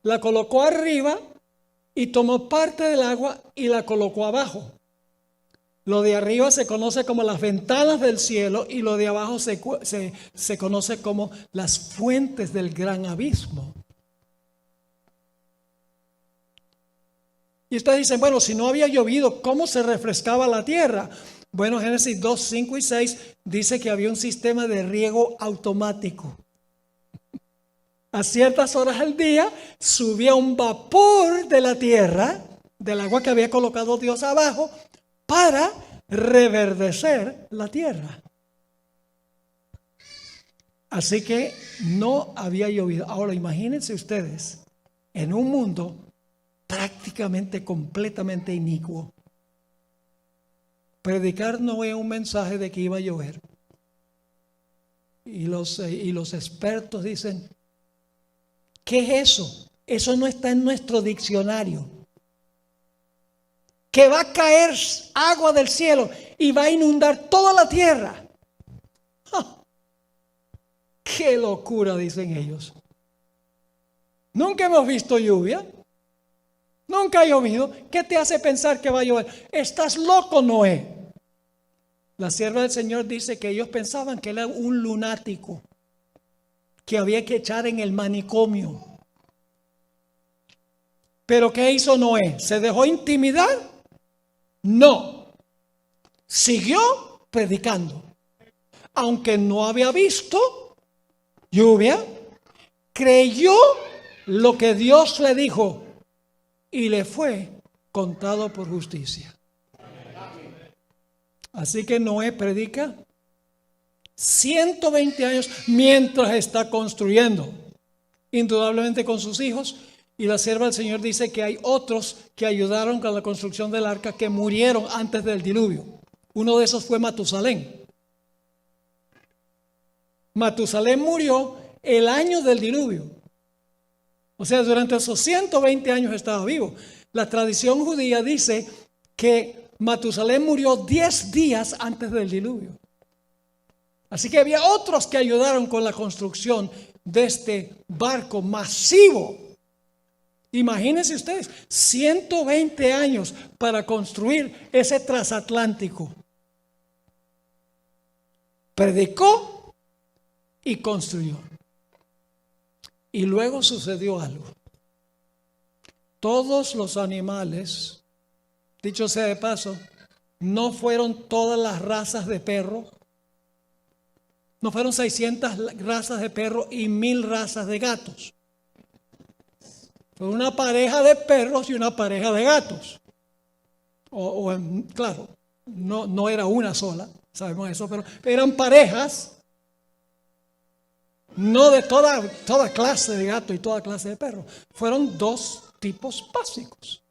la colocó arriba, y tomó parte del agua y la colocó abajo. Lo de arriba se conoce como las ventanas del cielo y lo de abajo se conoce como las fuentes del gran abismo. Y ustedes dicen, bueno, si no había llovido, ¿cómo se refrescaba la tierra? Bueno, Génesis 2, 5 y 6 dice que había un sistema de riego automático. A ciertas horas al día subía un vapor de la tierra, del agua que había colocado Dios abajo, para reverdecer la tierra. Así que no había llovido. Ahora imagínense ustedes, en un mundo prácticamente completamente inicuo, predicar Noé un mensaje de que iba a llover. Y los expertos dicen, ¿qué es eso? Eso no está en nuestro diccionario. Que va a caer agua del cielo y va a inundar toda la tierra. ¡Ja! ¡Qué locura!, dicen ellos. Nunca hemos visto lluvia. Nunca ha llovido. ¿Qué te hace pensar que va a llover? Estás loco, Noé. La sierva del Señor dice que ellos pensaban que era un lunático que había que echar en el manicomio. ¿Pero qué hizo Noé? ¿Se dejó intimidar? No. Siguió predicando. Aunque no había visto lluvia, creyó lo que Dios le dijo y le fue contado por justicia. Así que Noé predica 120 años mientras está construyendo, indudablemente con sus hijos. Y la sierva del Señor dice que hay otros que ayudaron con la construcción del arca que murieron antes del diluvio. Uno de esos fue Matusalén. Matusalén murió el año del diluvio. O sea, durante esos 120 años estaba vivo. La tradición judía dice que Matusalén murió 10 días antes del diluvio. Así que había otros que ayudaron con la construcción de este barco masivo. Imagínense ustedes, 120 años para construir ese transatlántico. Predicó y construyó. Y luego sucedió algo. Todos los animales, dicho sea de paso, no fueron todas las razas de perro. No fueron 600 razas de perro y 1000 razas de gatos. Fue una pareja de perros y una pareja de gatos. Claro, no era una sola, sabemos eso, pero eran parejas, no de toda clase de gato y toda clase de perro. Fueron dos tipos básicos.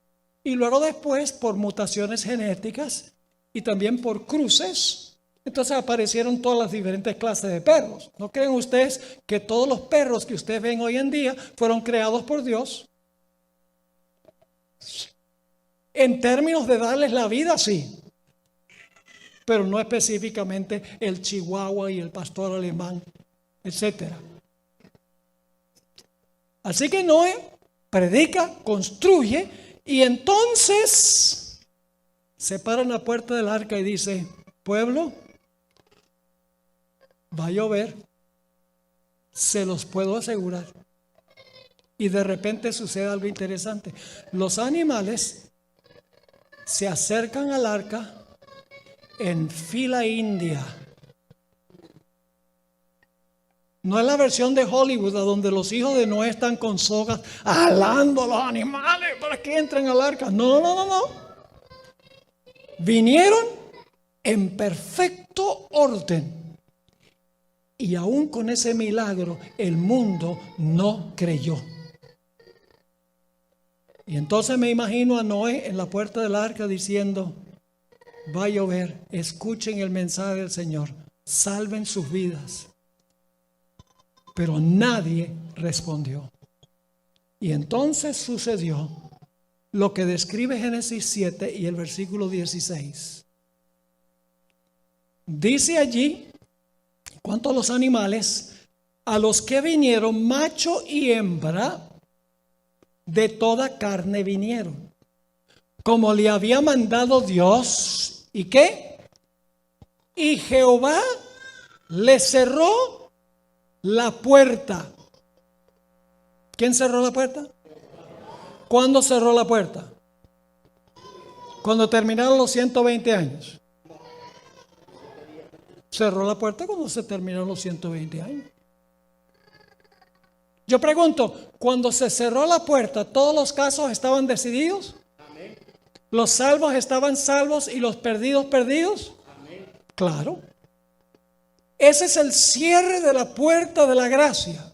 Y luego después, por mutaciones genéticas y también por cruces, entonces aparecieron todas las diferentes clases de perros. ¿No creen ustedes que todos los perros que ustedes ven hoy en día fueron creados por Dios? En términos de darles la vida, sí. Pero no específicamente el chihuahua y el pastor alemán, etcétera. Así que Noé predica, construye, y entonces se para en la puerta del arca y dice: pueblo, va a llover, se los puedo asegurar. Y de repente sucede algo interesante. Los animales se acercan al arca en fila india. No es la versión de Hollywood, donde los hijos de Noé están con sogas alando a los animales para que entren al arca. No. Vinieron en perfecto orden. Y aún con ese milagro, el mundo no creyó. Y entonces me imagino a Noé en la puerta del arca diciendo: va a llover, escuchen el mensaje del Señor, salven sus vidas. Pero nadie respondió. Y entonces sucedió lo que describe Génesis 7 y el versículo 16. Dice allí, cuanto a los animales, a los que vinieron, macho y hembra, de toda carne vinieron, como le había mandado Dios. ¿Y qué? Y Jehová le cerró la puerta. ¿Quién cerró la puerta? ¿Cuándo cerró la puerta? Cuando terminaron los 120 años. Cerró la puerta cuando se terminaron los 120 años. Yo pregunto, cuando se cerró la puerta, ¿todos los casos estaban decididos? Amén. ¿Los salvos estaban salvos y los perdidos perdidos? Amén. Claro. Ese es el cierre de la puerta de la gracia.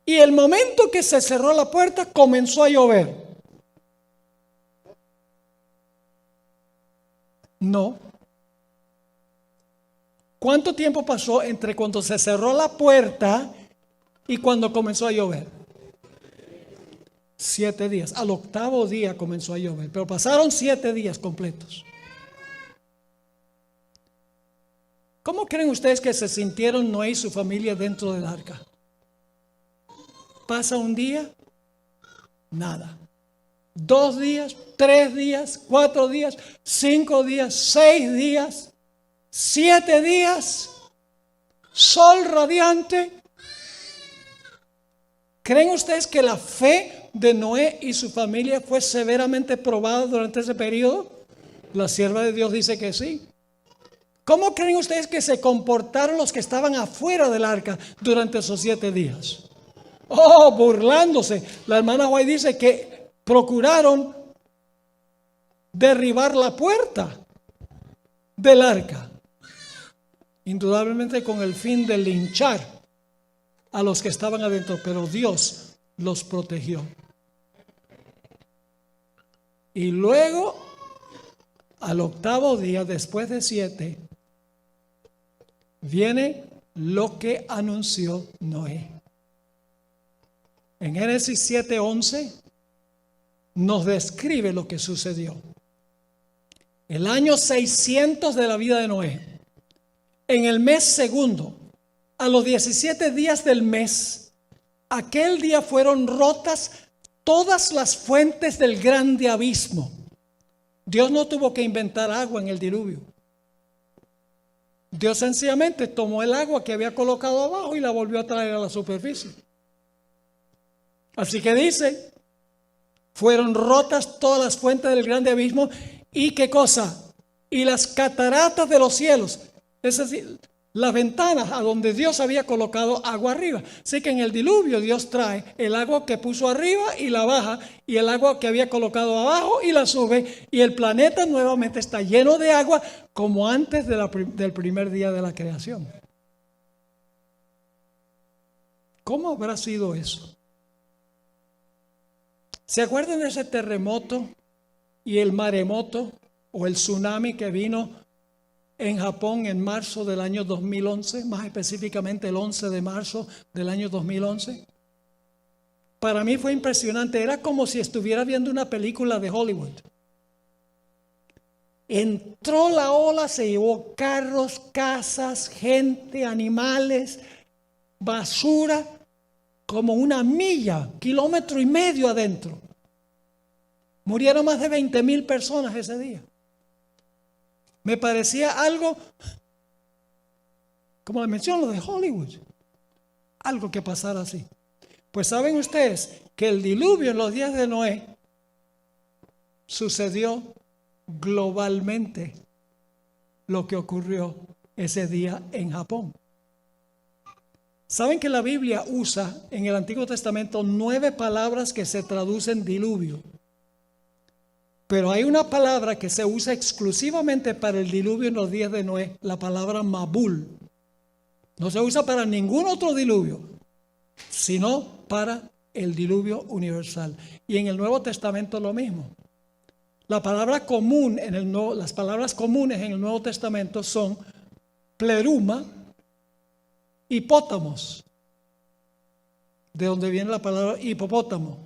Y el momento que se cerró la puerta, comenzó a llover. No. ¿Cuánto tiempo pasó entre cuando se cerró la puerta y cuando comenzó a llover? 7 días. Al 8º día comenzó a llover, pero pasaron 7 días completos. ¿Cómo creen ustedes que se sintieron Noé y su familia dentro del arca? Pasa un día, nada. 2 días, 3 días, 4 días, 5 días, 6 días, 7 días, sol radiante. ¿Creen ustedes que la fe de Noé y su familia fue severamente probada durante ese periodo? La sierva de Dios dice que sí. ¿Cómo creen ustedes que se comportaron los que estaban afuera del arca durante esos 7 días? Oh, burlándose. La hermana White dice que procuraron derribar la puerta del arca, indudablemente con el fin de linchar a los que estaban adentro, pero Dios los protegió. Y luego, al 8º día, después de 7, viene lo que anunció Noé. En Génesis 7:11 nos describe lo que sucedió. El año 600 de la vida de Noé, en el mes segundo, a los 17 días del mes, aquel día fueron rotas todas las fuentes del grande abismo. Dios no tuvo que inventar agua en el diluvio. Dios sencillamente tomó el agua que había colocado abajo y la volvió a traer a la superficie. Así que dice, fueron rotas todas las fuentes del grande abismo. ¿Y qué cosa? Y las cataratas de los cielos. Es decir, las ventanas a donde Dios había colocado agua arriba. Así que en el diluvio Dios trae el agua que puso arriba y la baja, y el agua que había colocado abajo y la sube, y el planeta nuevamente está lleno de agua como antes del primer día de la creación. ¿Cómo habrá sido eso? ¿Se acuerdan de ese terremoto y el maremoto o el tsunami que vino en Japón en marzo del año 2011, más específicamente el 11 de marzo del año 2011? Para mí fue impresionante, era como si estuviera viendo una película de Hollywood. Entró la ola, se llevó carros, casas, gente, animales, basura, como una milla, 1,5 kilómetros adentro. Murieron más de 20,000 personas ese día. Me parecía algo, como les menciono, de Hollywood. Algo que pasara así. Pues saben ustedes que el diluvio en los días de Noé sucedió globalmente lo que ocurrió ese día en Japón. Saben que la Biblia usa en el Antiguo Testamento 9 palabras que se traducen diluvio. Pero hay una palabra que se usa exclusivamente para el diluvio en los días de Noé, la palabra Mabul. No se usa para ningún otro diluvio, sino para el diluvio universal. Y en el Nuevo Testamento lo mismo. La palabra común las palabras comunes en el Nuevo Testamento son pleruma, hipótamos, de donde viene la palabra hipopótamo.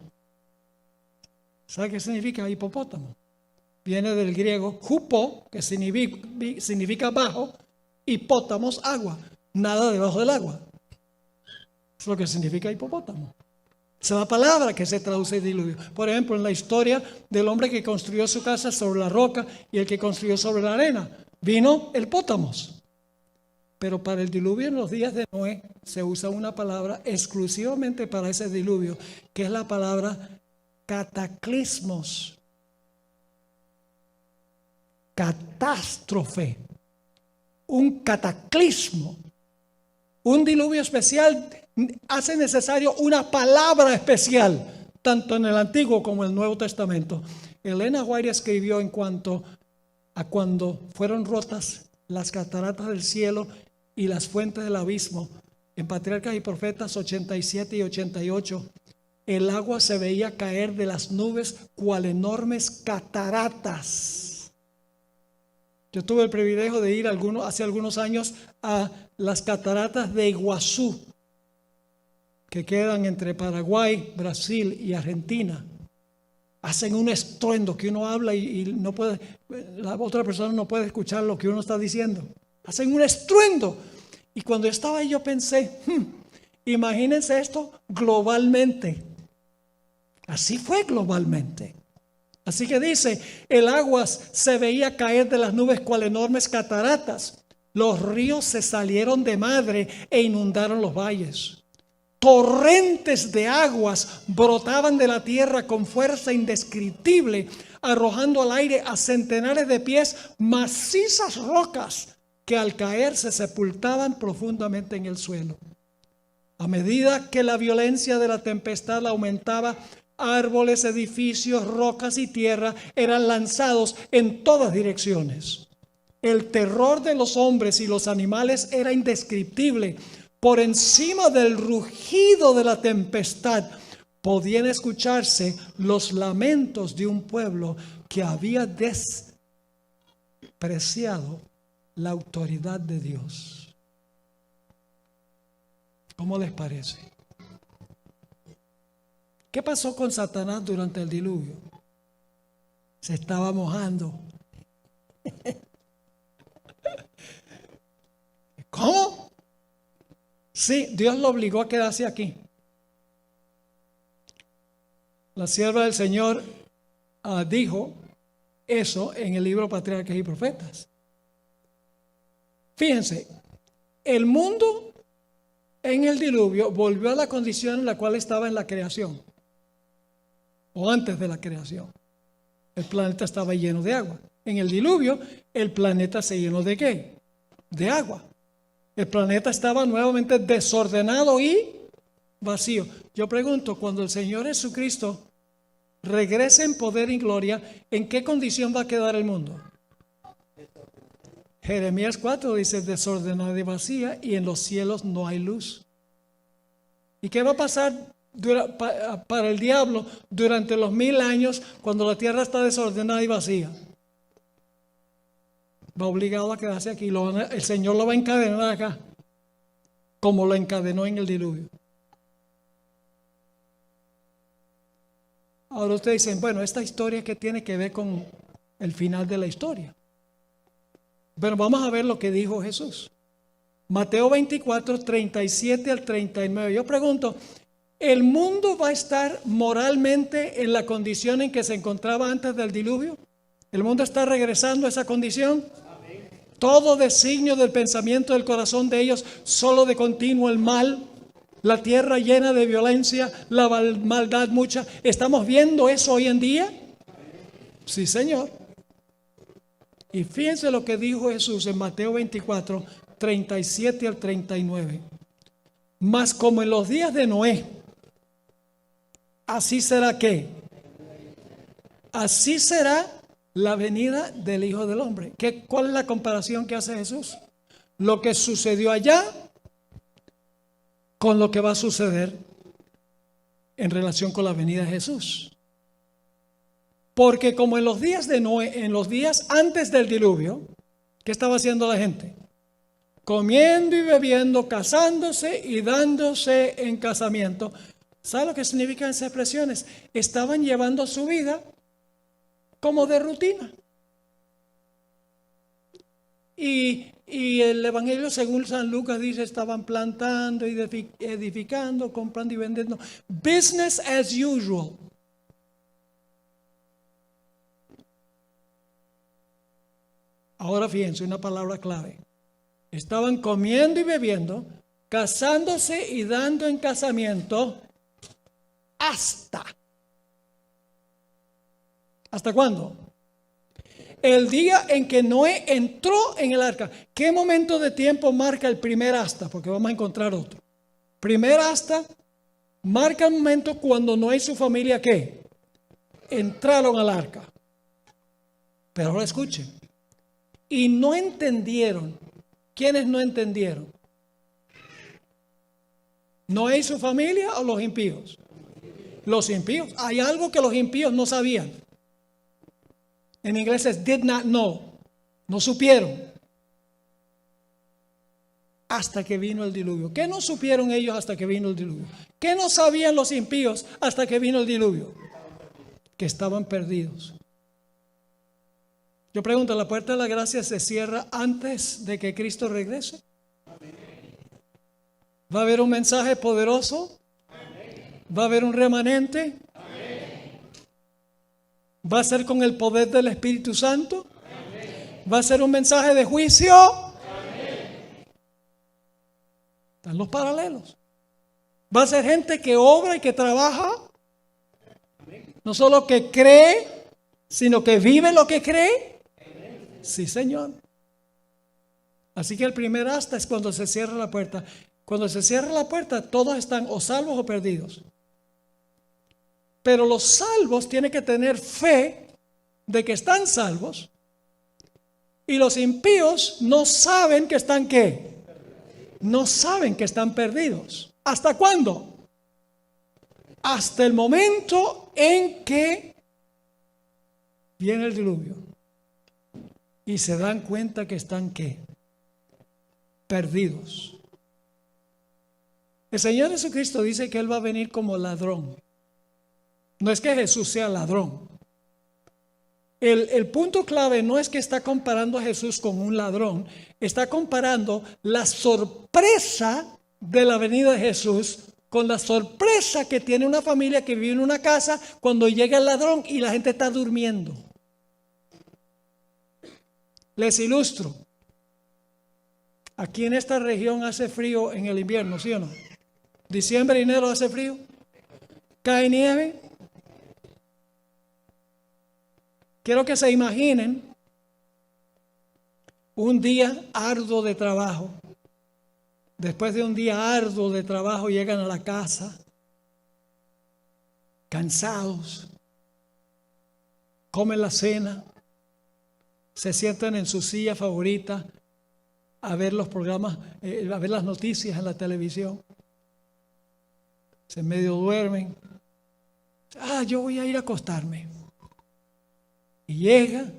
¿Sabe qué significa hipopótamo? Viene del griego hupo, que significa bajo, y pótamos, agua, nada debajo del agua. Es lo que significa hipopótamo. Esa es la palabra que se traduce diluvio. Por ejemplo, en la historia del hombre que construyó su casa sobre la roca y el que construyó sobre la arena, vino el pótamos. Pero para el diluvio en los días de Noé se usa una palabra exclusivamente para ese diluvio, que es la palabra cataclismos. Catástrofe. Un cataclismo. Un diluvio especial hace necesario una palabra especial, tanto en el Antiguo como en el Nuevo Testamento. Elena White escribió en cuanto a cuando fueron rotas las cataratas del cielo y las fuentes del abismo. En Patriarcas y Profetas 87 y 88, el agua se veía caer de las nubes cual enormes cataratas. Yo tuve el privilegio de ir hace algunos años a las cataratas de Iguazú, que quedan entre Paraguay, Brasil y Argentina. Hacen un estruendo que uno habla y no puede, la otra persona no puede escuchar lo que uno está diciendo. Hacen un estruendo. Y cuando estaba ahí yo pensé, imagínense esto globalmente. Así fue globalmente. Así que dice, el agua se veía caer de las nubes cual enormes cataratas. Los ríos se salieron de madre e inundaron los valles. Torrentes de aguas brotaban de la tierra con fuerza indescriptible, arrojando al aire a centenares de pies macizas rocas que al caer se sepultaban profundamente en el suelo. A medida que la violencia de la tempestad aumentaba, árboles, edificios, rocas y tierra eran lanzados en todas direcciones. El terror de los hombres y los animales era indescriptible. Por encima del rugido de la tempestad podían escucharse los lamentos de un pueblo que había despreciado la autoridad de Dios. ¿Cómo les parece? ¿Qué pasó con Satanás durante el diluvio? Se estaba mojando. ¿Cómo? Sí, Dios lo obligó a quedarse aquí. La sierva del Señor dijo eso en el libro Patriarcas y Profetas. Fíjense, el mundo en el diluvio volvió a la condición en la cual estaba en la creación, o antes de la creación. El planeta estaba lleno de agua. En el diluvio, el planeta se llenó de ¿qué? De agua. El planeta estaba nuevamente desordenado y vacío. Yo pregunto, cuando el Señor Jesucristo regrese en poder y gloria, ¿en qué condición va a quedar el mundo? Jeremías 4 dice, desordenada y vacía, y en los cielos no hay luz. ¿Y qué va a pasar para el diablo durante los 1000 años cuando la tierra está desordenada y vacía? Va obligado a quedarse aquí. El Señor lo va a encadenar acá, como lo encadenó en el diluvio. Ahora ustedes dicen, bueno, esta historia, ¿qué tiene que ver con el final de la historia? Pero vamos a ver lo que dijo Jesús. Mateo 24, 37 al 39. Yo pregunto, ¿el mundo va a estar moralmente en la condición en que se encontraba antes del diluvio? ¿El mundo está regresando a esa condición? Amén. Todo designio del pensamiento del corazón de ellos, solo de continuo el mal, la tierra llena de violencia, la maldad mucha. ¿Estamos viendo eso hoy en día? Sí, Señor. Y fíjense lo que dijo Jesús en Mateo 24, 37 al 39. Mas como en los días de Noé, así será ¿qué? Así será la venida del Hijo del Hombre. ¿Cuál es la comparación que hace Jesús? Lo que sucedió allá con lo que va a suceder en relación con la venida de Jesús. Porque como en los días de Noé, en los días antes del diluvio, ¿qué estaba haciendo la gente? Comiendo y bebiendo, casándose y dándose en casamiento. ¿Sabe lo que significan esas expresiones? Estaban llevando su vida como de rutina. Y el Evangelio según San Lucas dice, estaban plantando y edificando, comprando y vendiendo. Business as usual. Ahora fíjense, una palabra clave. Estaban comiendo y bebiendo, casándose y dando en casamiento hasta. ¿Hasta cuándo? El día en que Noé entró en el arca. ¿Qué momento de tiempo marca el primer hasta? Porque vamos a encontrar otro. Primer hasta marca el momento cuando Noé y su familia, ¿qué? Entraron al arca. Pero ahora escuchen. Y no entendieron. ¿Quiénes no entendieron? ¿Noé y su familia o los impíos? Los impíos. Hay algo que los impíos no sabían. En inglés es did not know. No supieron. Hasta que vino el diluvio. ¿Qué no supieron ellos hasta que vino el diluvio? ¿Qué no sabían los impíos hasta que vino el diluvio? Que estaban perdidos. Yo pregunto, ¿la puerta de la gracia se cierra antes de que Cristo regrese? ¿Va a haber un mensaje poderoso? ¿Va a haber un remanente? ¿Va a ser con el poder del Espíritu Santo? ¿Va a ser un mensaje de juicio? Están los paralelos. ¿Va a ser gente que obra y que trabaja? No solo que cree, sino que vive lo que cree. Sí, Señor. Así que el primer hasta es cuando se cierra la puerta. Cuando se cierra la puerta, todos están o salvos o perdidos. Pero los salvos tienen que tener fe de que están salvos. Y los impíos no saben que están ¿qué? No saben que están perdidos. ¿Hasta cuándo? Hasta el momento en que viene el diluvio. Y se dan cuenta que están ¿qué? Perdidos. El Señor Jesucristo dice que Él va a venir como ladrón. No es que Jesús sea ladrón. El punto clave no es que está comparando a Jesús con un ladrón. Está comparando la sorpresa de la venida de Jesús con la sorpresa que tiene una familia que vive en una casa cuando llega el ladrón y la gente está durmiendo. Les ilustro. Aquí en esta región hace frío en el invierno, ¿sí o no? Diciembre y enero hace frío. Cae nieve. Quiero que se imaginen un día arduo de trabajo. Después de un día arduo de trabajo llegan a la casa, cansados, comen la cena, se sientan en su silla favorita a ver los programas, a ver las noticias en la televisión. Se medio duermen. Yo voy a ir a acostarme. Y llega,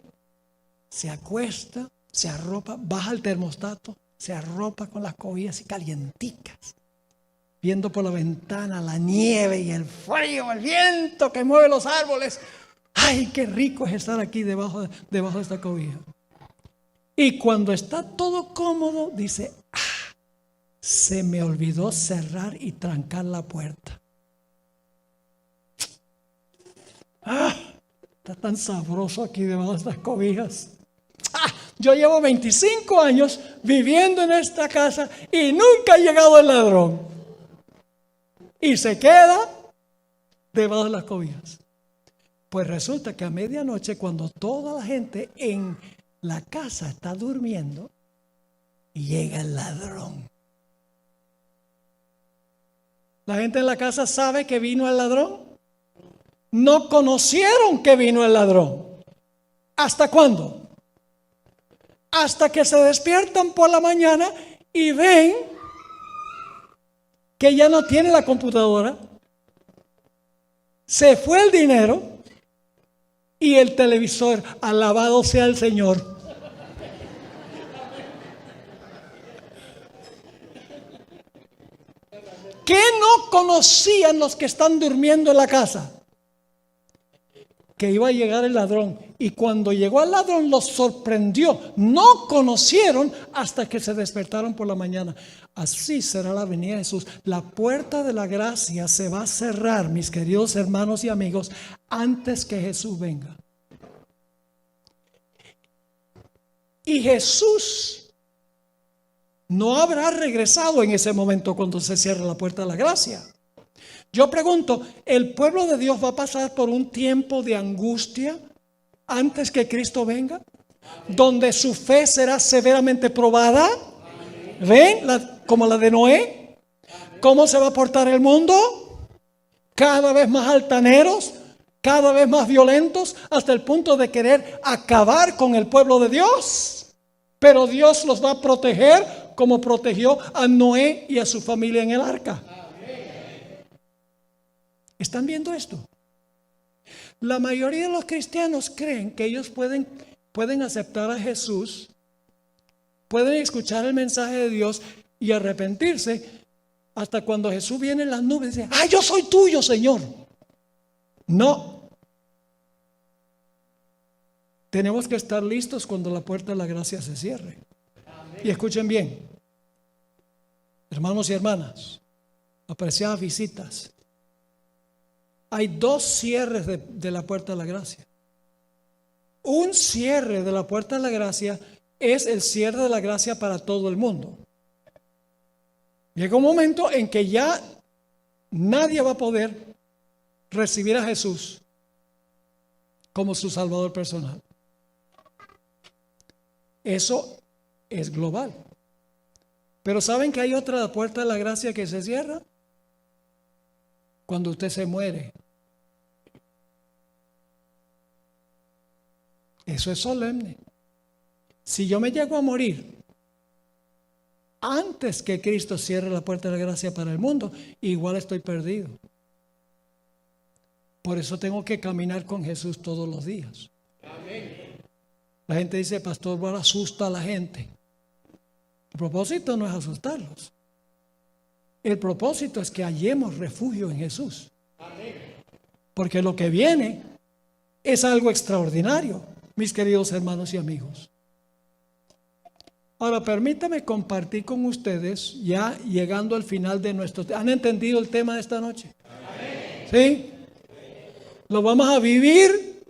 se acuesta, se arropa, baja el termostato, se arropa con las cobijas y calienticas, viendo por la ventana la nieve y el frío, el viento que mueve los árboles. ¡Ay, qué rico es estar aquí debajo de esta cobija! Y cuando está todo cómodo, dice, se me olvidó cerrar y trancar la puerta. Está tan sabroso aquí debajo de estas cobijas. Yo llevo 25 años viviendo en esta casa y nunca ha llegado el ladrón. Y se queda debajo de las cobijas. Pues resulta que a medianoche, cuando toda la gente en la casa está durmiendo, llega el ladrón. ¿La gente en la casa sabe que vino el ladrón? No conocieron que vino el ladrón. ¿Hasta cuándo? Hasta que se despiertan por la mañana y ven que ya no tiene la computadora, se fue el dinero y el televisor. Alabado sea el Señor. ¿Qué no conocían los que están durmiendo en la casa? Que iba a llegar el ladrón. Y cuando llegó el ladrón los sorprendió. No conocieron hasta que se despertaron por la mañana. Así será la venida de Jesús. La puerta de la gracia se va a cerrar, mis queridos hermanos y amigos, antes que Jesús venga. Y Jesús no habrá regresado en ese momento cuando se cierre la puerta de la gracia. Yo pregunto, ¿el pueblo de Dios va a pasar por un tiempo de angustia antes que Cristo venga? ¿Donde su fe será severamente probada? ¿Ven? Como la de Noé. ¿Cómo se va a portar el mundo? Cada vez más altaneros, cada vez más violentos, hasta el punto de querer acabar con el pueblo de Dios. Pero Dios los va a proteger como protegió a Noé y a su familia en el arca. ¿Están viendo esto? La mayoría de los cristianos creen que ellos pueden aceptar a Jesús, pueden escuchar el mensaje de Dios y arrepentirse hasta cuando Jesús viene en las nubes y dice, yo soy tuyo, Señor. No. Tenemos que estar listos cuando la puerta de la gracia se cierre. Y escuchen bien, hermanos y hermanas, apreciadas visitas. Hay dos cierres de la puerta de la gracia. Un cierre de la puerta de la gracia es el cierre de la gracia para todo el mundo. Llega un momento en que ya nadie va a poder recibir a Jesús como su Salvador personal. Eso es global. Pero ¿saben que hay otra puerta de la gracia que se cierra? Cuando usted se muere. Eso es solemne. Si yo me llego a morir antes que Cristo cierre la puerta de la gracia para el mundo, igual estoy perdido. Por eso tengo que caminar con Jesús todos los días. Amén. La gente dice, pastor, bueno, asusta a la gente. El propósito no es asustarlos. El propósito es que hallemos refugio en Jesús. Amén. Porque lo que viene es algo extraordinario, mis queridos hermanos y amigos. Ahora, permítame compartir con ustedes, ya llegando al final de nuestro... ¿Han entendido el tema de esta noche? Amén. ¿Sí? Lo vamos a vivir.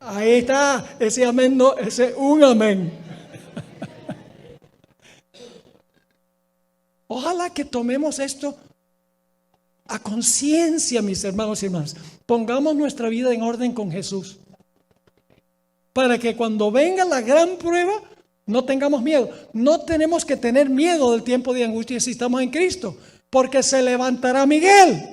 Ahí está, ese amén, no, ese un amén. Ojalá que tomemos esto a conciencia, mis hermanos y hermanas. Pongamos nuestra vida en orden con Jesús. Para que cuando venga la gran prueba, No tengamos miedo. No tenemos que tener miedo del tiempo de angustia si estamos en Cristo, porque se levantará Miguel,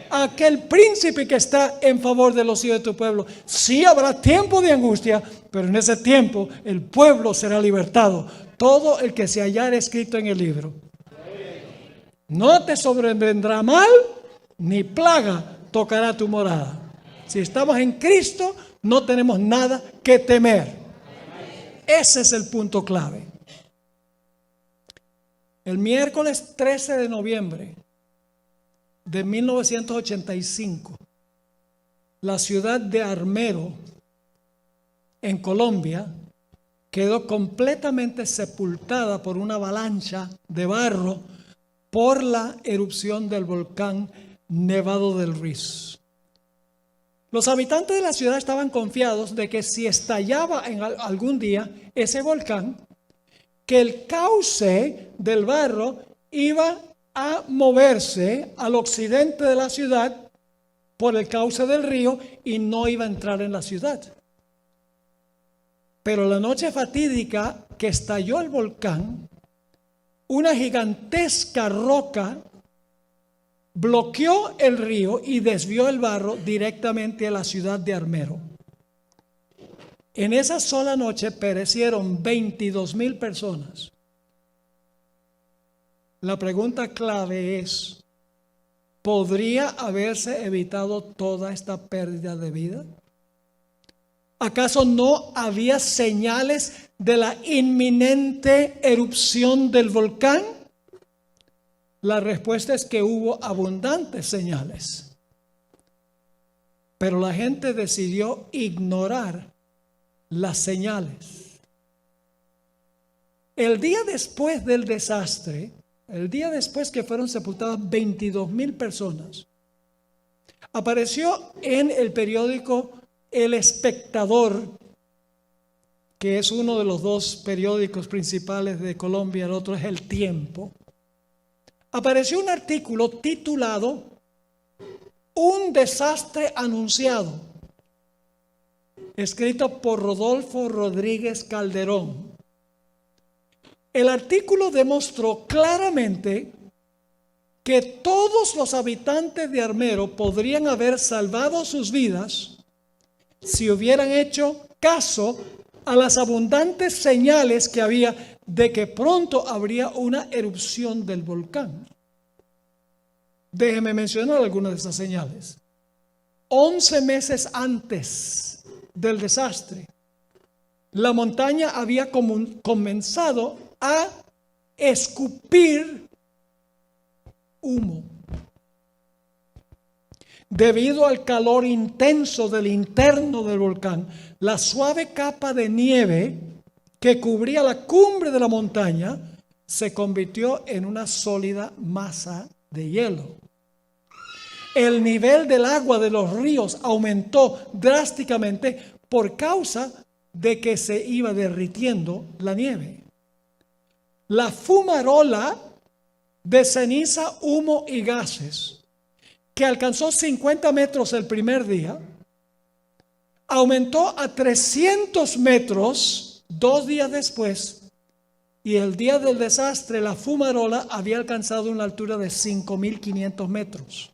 aquel príncipe que está en favor de los hijos de tu pueblo. Sí habrá tiempo de angustia, pero en ese tiempo el pueblo será libertado. Todo el que se hallara escrito en el libro. No te sobrevendrá mal, ni plaga tocará tu morada. Si estamos en Cristo, no tenemos nada que temer. Ese es el punto clave. El miércoles 13 de noviembre de 1985, la ciudad de Armero, en Colombia, quedó completamente sepultada por una avalancha de barro por la erupción del volcán Nevado del Ruiz. Los habitantes de la ciudad estaban confiados de que si estallaba en algún día ese volcán, que el cauce del barro iba a moverse al occidente de la ciudad por el cauce del río y no iba a entrar en la ciudad. Pero la noche fatídica que estalló el volcán, una gigantesca roca bloqueó el río y desvió el barro directamente a la ciudad de Armero. En esa sola noche perecieron 22,000 personas. La pregunta clave es, ¿podría haberse evitado toda esta pérdida de vida? ¿Acaso no había señales de la inminente erupción del volcán? La respuesta es que hubo abundantes señales. Pero la gente decidió ignorar las señales. El día después del desastre, el día después que fueron sepultadas 22,000 personas, apareció en el periódico El Espectador, que es uno de los dos periódicos principales de Colombia, el otro es El Tiempo. Apareció un artículo titulado Un desastre anunciado, escrito por Rodolfo Rodríguez Calderón. El artículo demostró claramente que todos los habitantes de Armero podrían haber salvado sus vidas si hubieran hecho caso a las abundantes señales que había de que pronto habría una erupción del volcán. Déjeme mencionar algunas de esas señales. 11 meses antes del desastre, la montaña había comenzado a escupir humo. Debido al calor intenso del interno del volcán, la suave capa de nieve que cubría la cumbre de la montaña se convirtió en una sólida masa de hielo. El nivel del agua de los ríos aumentó drásticamente por causa de que se iba derritiendo la nieve. La fumarola de ceniza, humo y gases, que alcanzó 50 metros el primer día, aumentó a 300 metros 2 días después, y el día del desastre la fumarola había alcanzado una altura de 5,500 metros.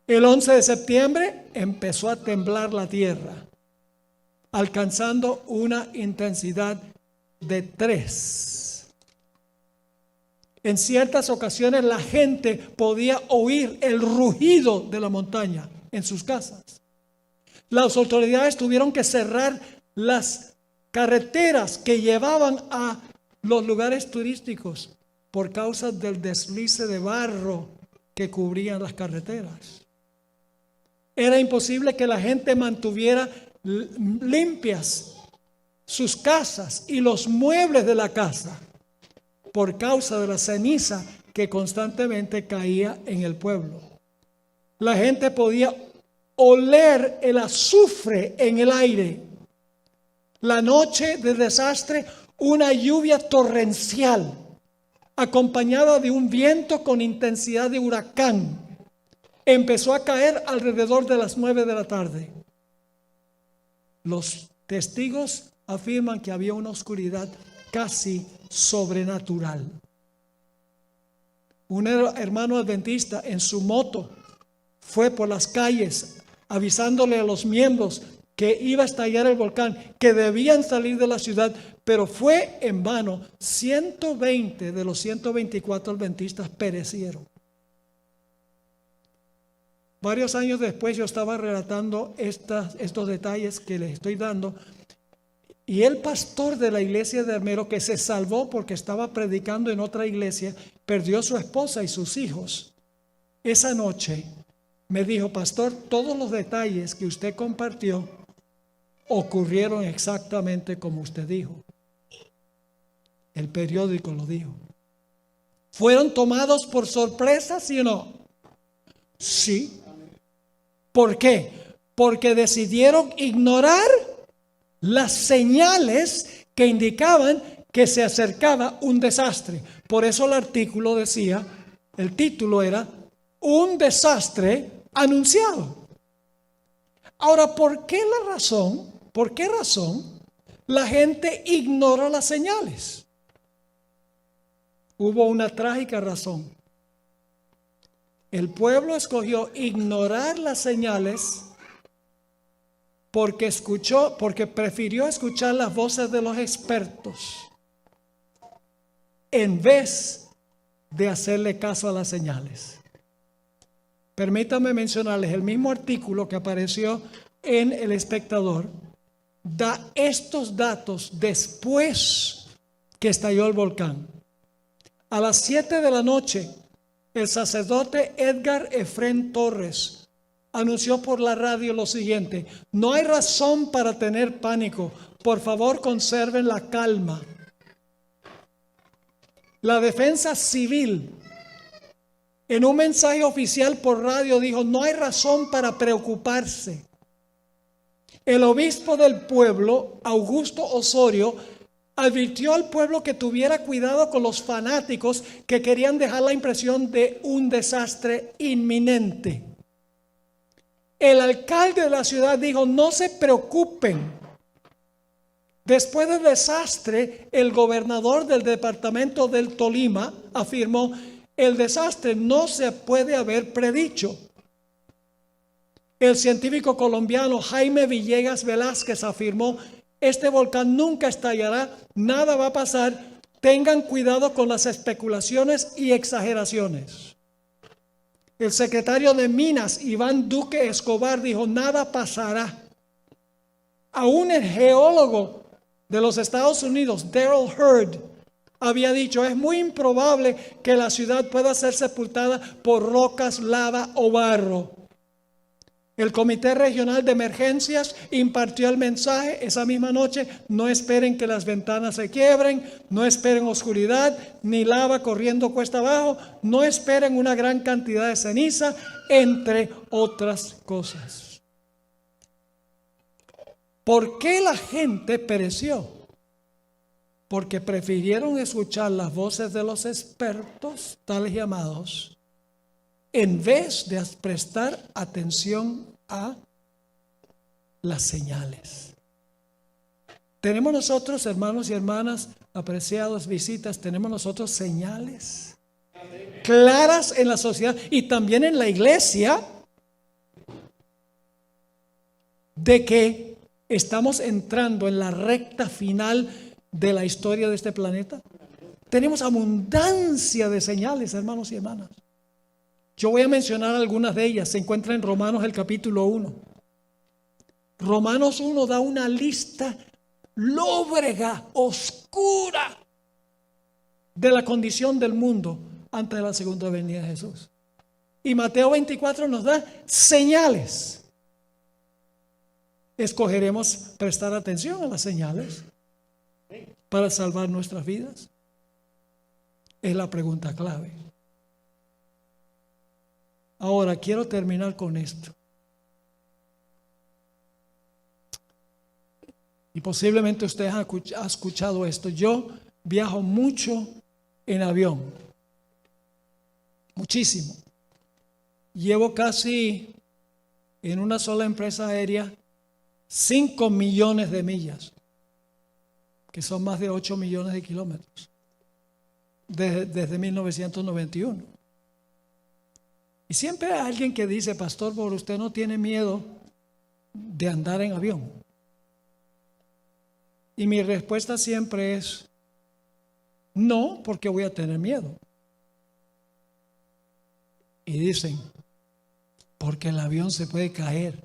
El 11 de septiembre empezó a temblar la tierra, alcanzando una intensidad de 3. En ciertas ocasiones la gente podía oír el rugido de la montaña en sus casas. Las autoridades tuvieron que cerrar las carreteras que llevaban a los lugares turísticos por causa del deslice de barro que cubrían las carreteras. Era imposible que la gente mantuviera limpias sus casas y los muebles de la casa por causa de la ceniza que constantemente caía en el pueblo. La gente podía oler el azufre en el aire. La noche del desastre, una lluvia torrencial acompañada de un viento con intensidad de huracán empezó a caer alrededor de las 9 de la tarde. Los testigos afirman que había una oscuridad casi sobrenatural. Un hermano adventista en su moto fue por las calles avisándole a los miembros que iba a estallar el volcán, que debían salir de la ciudad, pero fue en vano. 120 de los 124 adventistas perecieron. Varios años después yo estaba relatando estos detalles que les estoy dando, y el pastor de la iglesia de Armero, que se salvó porque estaba predicando en otra iglesia, perdió su esposa y sus hijos. Esa noche me dijo: pastor, todos los detalles que usted compartió ocurrieron exactamente como usted dijo. El periódico lo dijo. ¿Fueron tomados por sorpresa, sí o no? Sí. ¿Por qué? Porque decidieron ignorar las señales que indicaban que se acercaba un desastre. Por eso el artículo decía, el título era un desastre anunciado. Ahora, ¿por qué razón la gente ignora las señales? Hubo una trágica razón. El pueblo escogió ignorar las señales porque prefirió escuchar las voces de los expertos en vez de hacerle caso a las señales. Permítanme mencionarles, el mismo artículo que apareció en El Espectador da estos datos después que estalló el volcán. A las 7 de la noche, el sacerdote Edgar Efrén Torres anunció por la radio lo siguiente: no hay razón para tener pánico, por favor conserven la calma. La defensa civil, en un mensaje oficial por radio, dijo: no hay razón para preocuparse. El obispo del pueblo, Augusto Osorio, advirtió al pueblo que tuviera cuidado con los fanáticos que querían dejar la impresión de un desastre inminente. El alcalde de la ciudad dijo: no se preocupen. Después del desastre, el gobernador del departamento del Tolima afirmó: el desastre no se puede haber predicho. El científico colombiano Jaime Villegas Velázquez afirmó: este volcán nunca estallará, nada va a pasar, tengan cuidado con las especulaciones y exageraciones. El secretario de Minas, Iván Duque Escobar, dijo: nada pasará. Aún el geólogo de los Estados Unidos, Darrell Hurd, había dicho: es muy improbable que la ciudad pueda ser sepultada por rocas, lava o barro. El Comité Regional de Emergencias impartió el mensaje esa misma noche: no esperen que las ventanas se quiebren, no esperen oscuridad, ni lava corriendo cuesta abajo, no esperen una gran cantidad de ceniza, entre otras cosas. ¿Por qué la gente pereció? Porque prefirieron escuchar las voces de los expertos, tales llamados, en vez de prestar atención a las señales. Tenemos nosotros, hermanos y hermanas, apreciados visitas, tenemos nosotros señales claras en la sociedad y también en la iglesia de que estamos entrando en la recta final de la historia de este planeta. Tenemos abundancia de señales, hermanos y hermanas. Yo voy a mencionar algunas de ellas. Se encuentra en Romanos el capítulo 1. Romanos 1 da una lista lóbrega, oscura, de la condición del mundo antes de la segunda venida de Jesús. Y Mateo 24 nos da señales. ¿Escogeremos prestar atención a las señales para salvar nuestras vidas? Es la pregunta clave. Ahora quiero terminar con esto. Y posiblemente usted ha escuchado esto. Yo viajo mucho en avión. Muchísimo. Llevo casi en una sola empresa aérea 5 millones de millas. que son más de 8 millones de kilómetros, desde 1991. Y siempre hay alguien que dice, pastor, ¿por usted no tiene miedo de andar en avión? Y mi respuesta siempre es, no, porque voy a tener miedo. Y dicen, porque el avión se puede caer.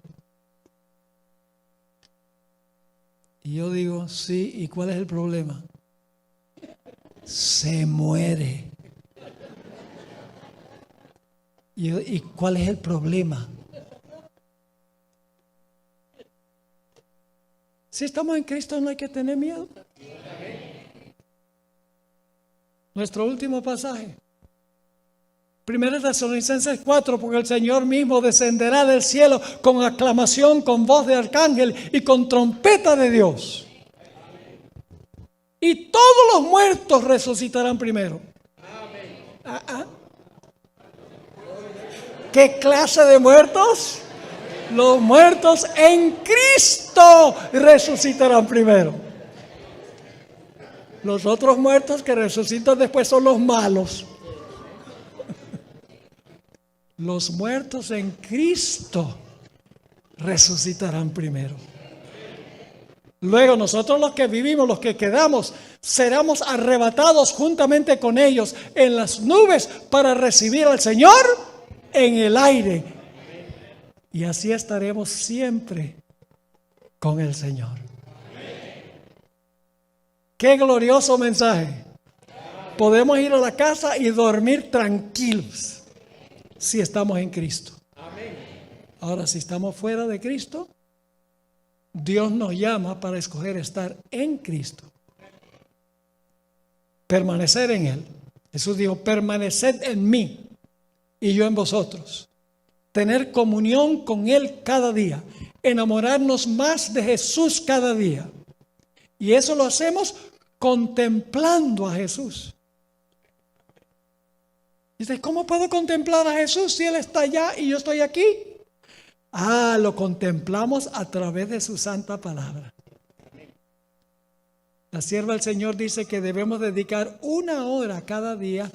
Y yo digo, sí, ¿y cuál es el problema? Se muere. ¿Y cuál es el problema? Si estamos en Cristo no hay que tener miedo. Nuestro último pasaje. 1 Tesalonicenses 4, porque el Señor mismo descenderá del cielo con aclamación, con voz de arcángel y con trompeta de Dios. Y todos los muertos resucitarán primero. ¿Qué clase de muertos? Los muertos en Cristo resucitarán primero. Los otros muertos que resucitan después son los malos. Los muertos en Cristo resucitarán primero. Luego nosotros los que vivimos, los que quedamos, seremos arrebatados juntamente con ellos en las nubes para recibir al Señor en el aire. Y así estaremos siempre con el Señor. Qué glorioso mensaje. Podemos ir a la casa y dormir tranquilos si estamos en Cristo. Ahora, si estamos fuera de Cristo, Dios nos llama para escoger estar en Cristo. Permanecer en Él. Jesús dijo, permaneced en mí y yo en vosotros. Tener comunión con Él cada día. Enamorarnos más de Jesús cada día. Y eso lo hacemos contemplando a Jesús. Dice, ¿cómo puedo contemplar a Jesús si Él está allá y yo estoy aquí? Lo contemplamos a través de su santa palabra. La sierva del Señor dice que debemos dedicar 1 hora cada día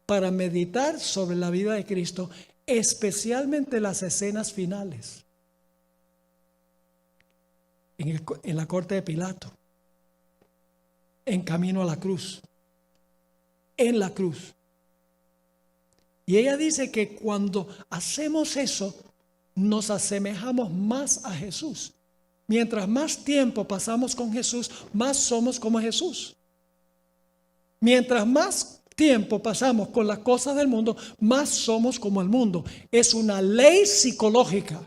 para meditar sobre la vida de Cristo, especialmente las escenas finales. En la corte de Pilato, en camino a la cruz, en la cruz. Y ella dice que cuando hacemos eso, nos asemejamos más a Jesús. Mientras más tiempo pasamos con Jesús, más somos como Jesús. Mientras más tiempo pasamos con las cosas del mundo, más somos como el mundo. Es una ley psicológica.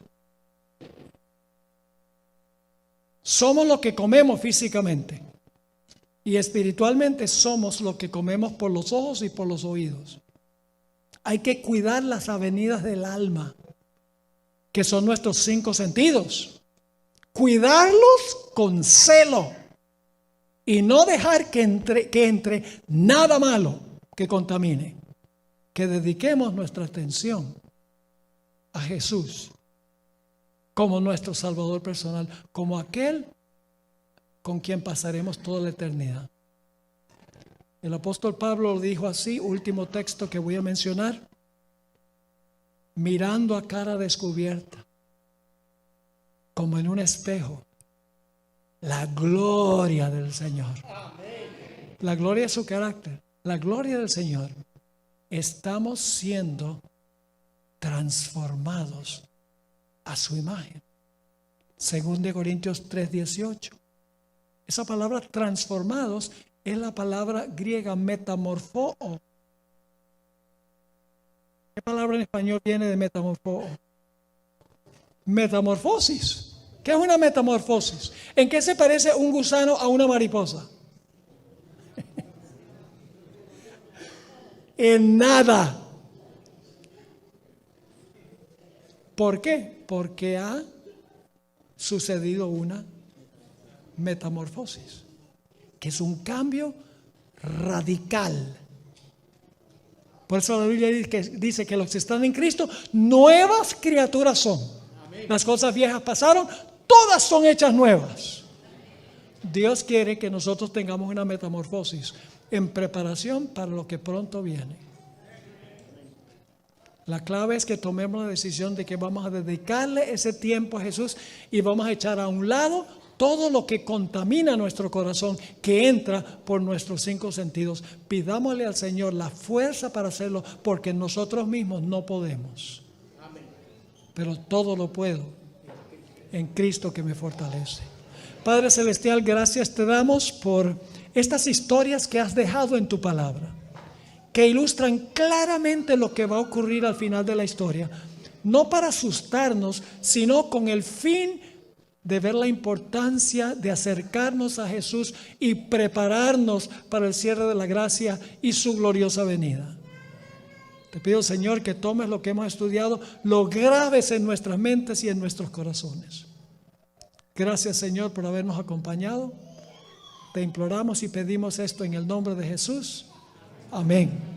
Somos lo que comemos físicamente. Y espiritualmente somos lo que comemos por los ojos y por los oídos. Hay que cuidar las avenidas del alma, que son nuestros 5 sentidos. Cuidarlos con celo y no dejar que entre nada malo que contamine. Que dediquemos nuestra atención a Jesús como nuestro Salvador personal, como aquel con quien pasaremos toda la eternidad. El apóstol Pablo lo dijo así, último texto que voy a mencionar: mirando a cara descubierta, como en un espejo, la gloria del Señor. La gloria de su carácter, la gloria del Señor. Estamos siendo transformados a su imagen. 2 Corintios 3:18. Esa palabra transformados es la palabra griega metamorfoo. ¿Qué palabra en español viene de metamorfoo? Metamorfosis. ¿Qué es una metamorfosis? ¿En qué se parece un gusano a una mariposa? En nada. ¿Por qué? Porque ha sucedido una metamorfosis, que es un cambio radical. Por eso la Biblia dice que los que están en Cristo, nuevas criaturas son. Las cosas viejas pasaron, todas son hechas nuevas. Dios quiere que nosotros tengamos una metamorfosis en preparación para lo que pronto viene. La clave es que tomemos la decisión de que vamos a dedicarle ese tiempo a Jesús y vamos a echar a un lado todo lo que contamina nuestro corazón, que entra por nuestros 5 sentidos. Pidámosle al Señor la fuerza para hacerlo, porque nosotros mismos no podemos. Pero todo lo puedo en Cristo que me fortalece. Padre Celestial, gracias te damos por estas historias que has dejado en tu palabra, que ilustran claramente lo que va a ocurrir al final de la historia, no para asustarnos, sino con el fin de ver la importancia de acercarnos a Jesús y prepararnos para el cierre de la gracia y su gloriosa venida. Te pido, Señor, que tomes lo que hemos estudiado, lo grabes en nuestras mentes y en nuestros corazones. Gracias, Señor, por habernos acompañado. Te imploramos y pedimos esto en el nombre de Jesús. Amén.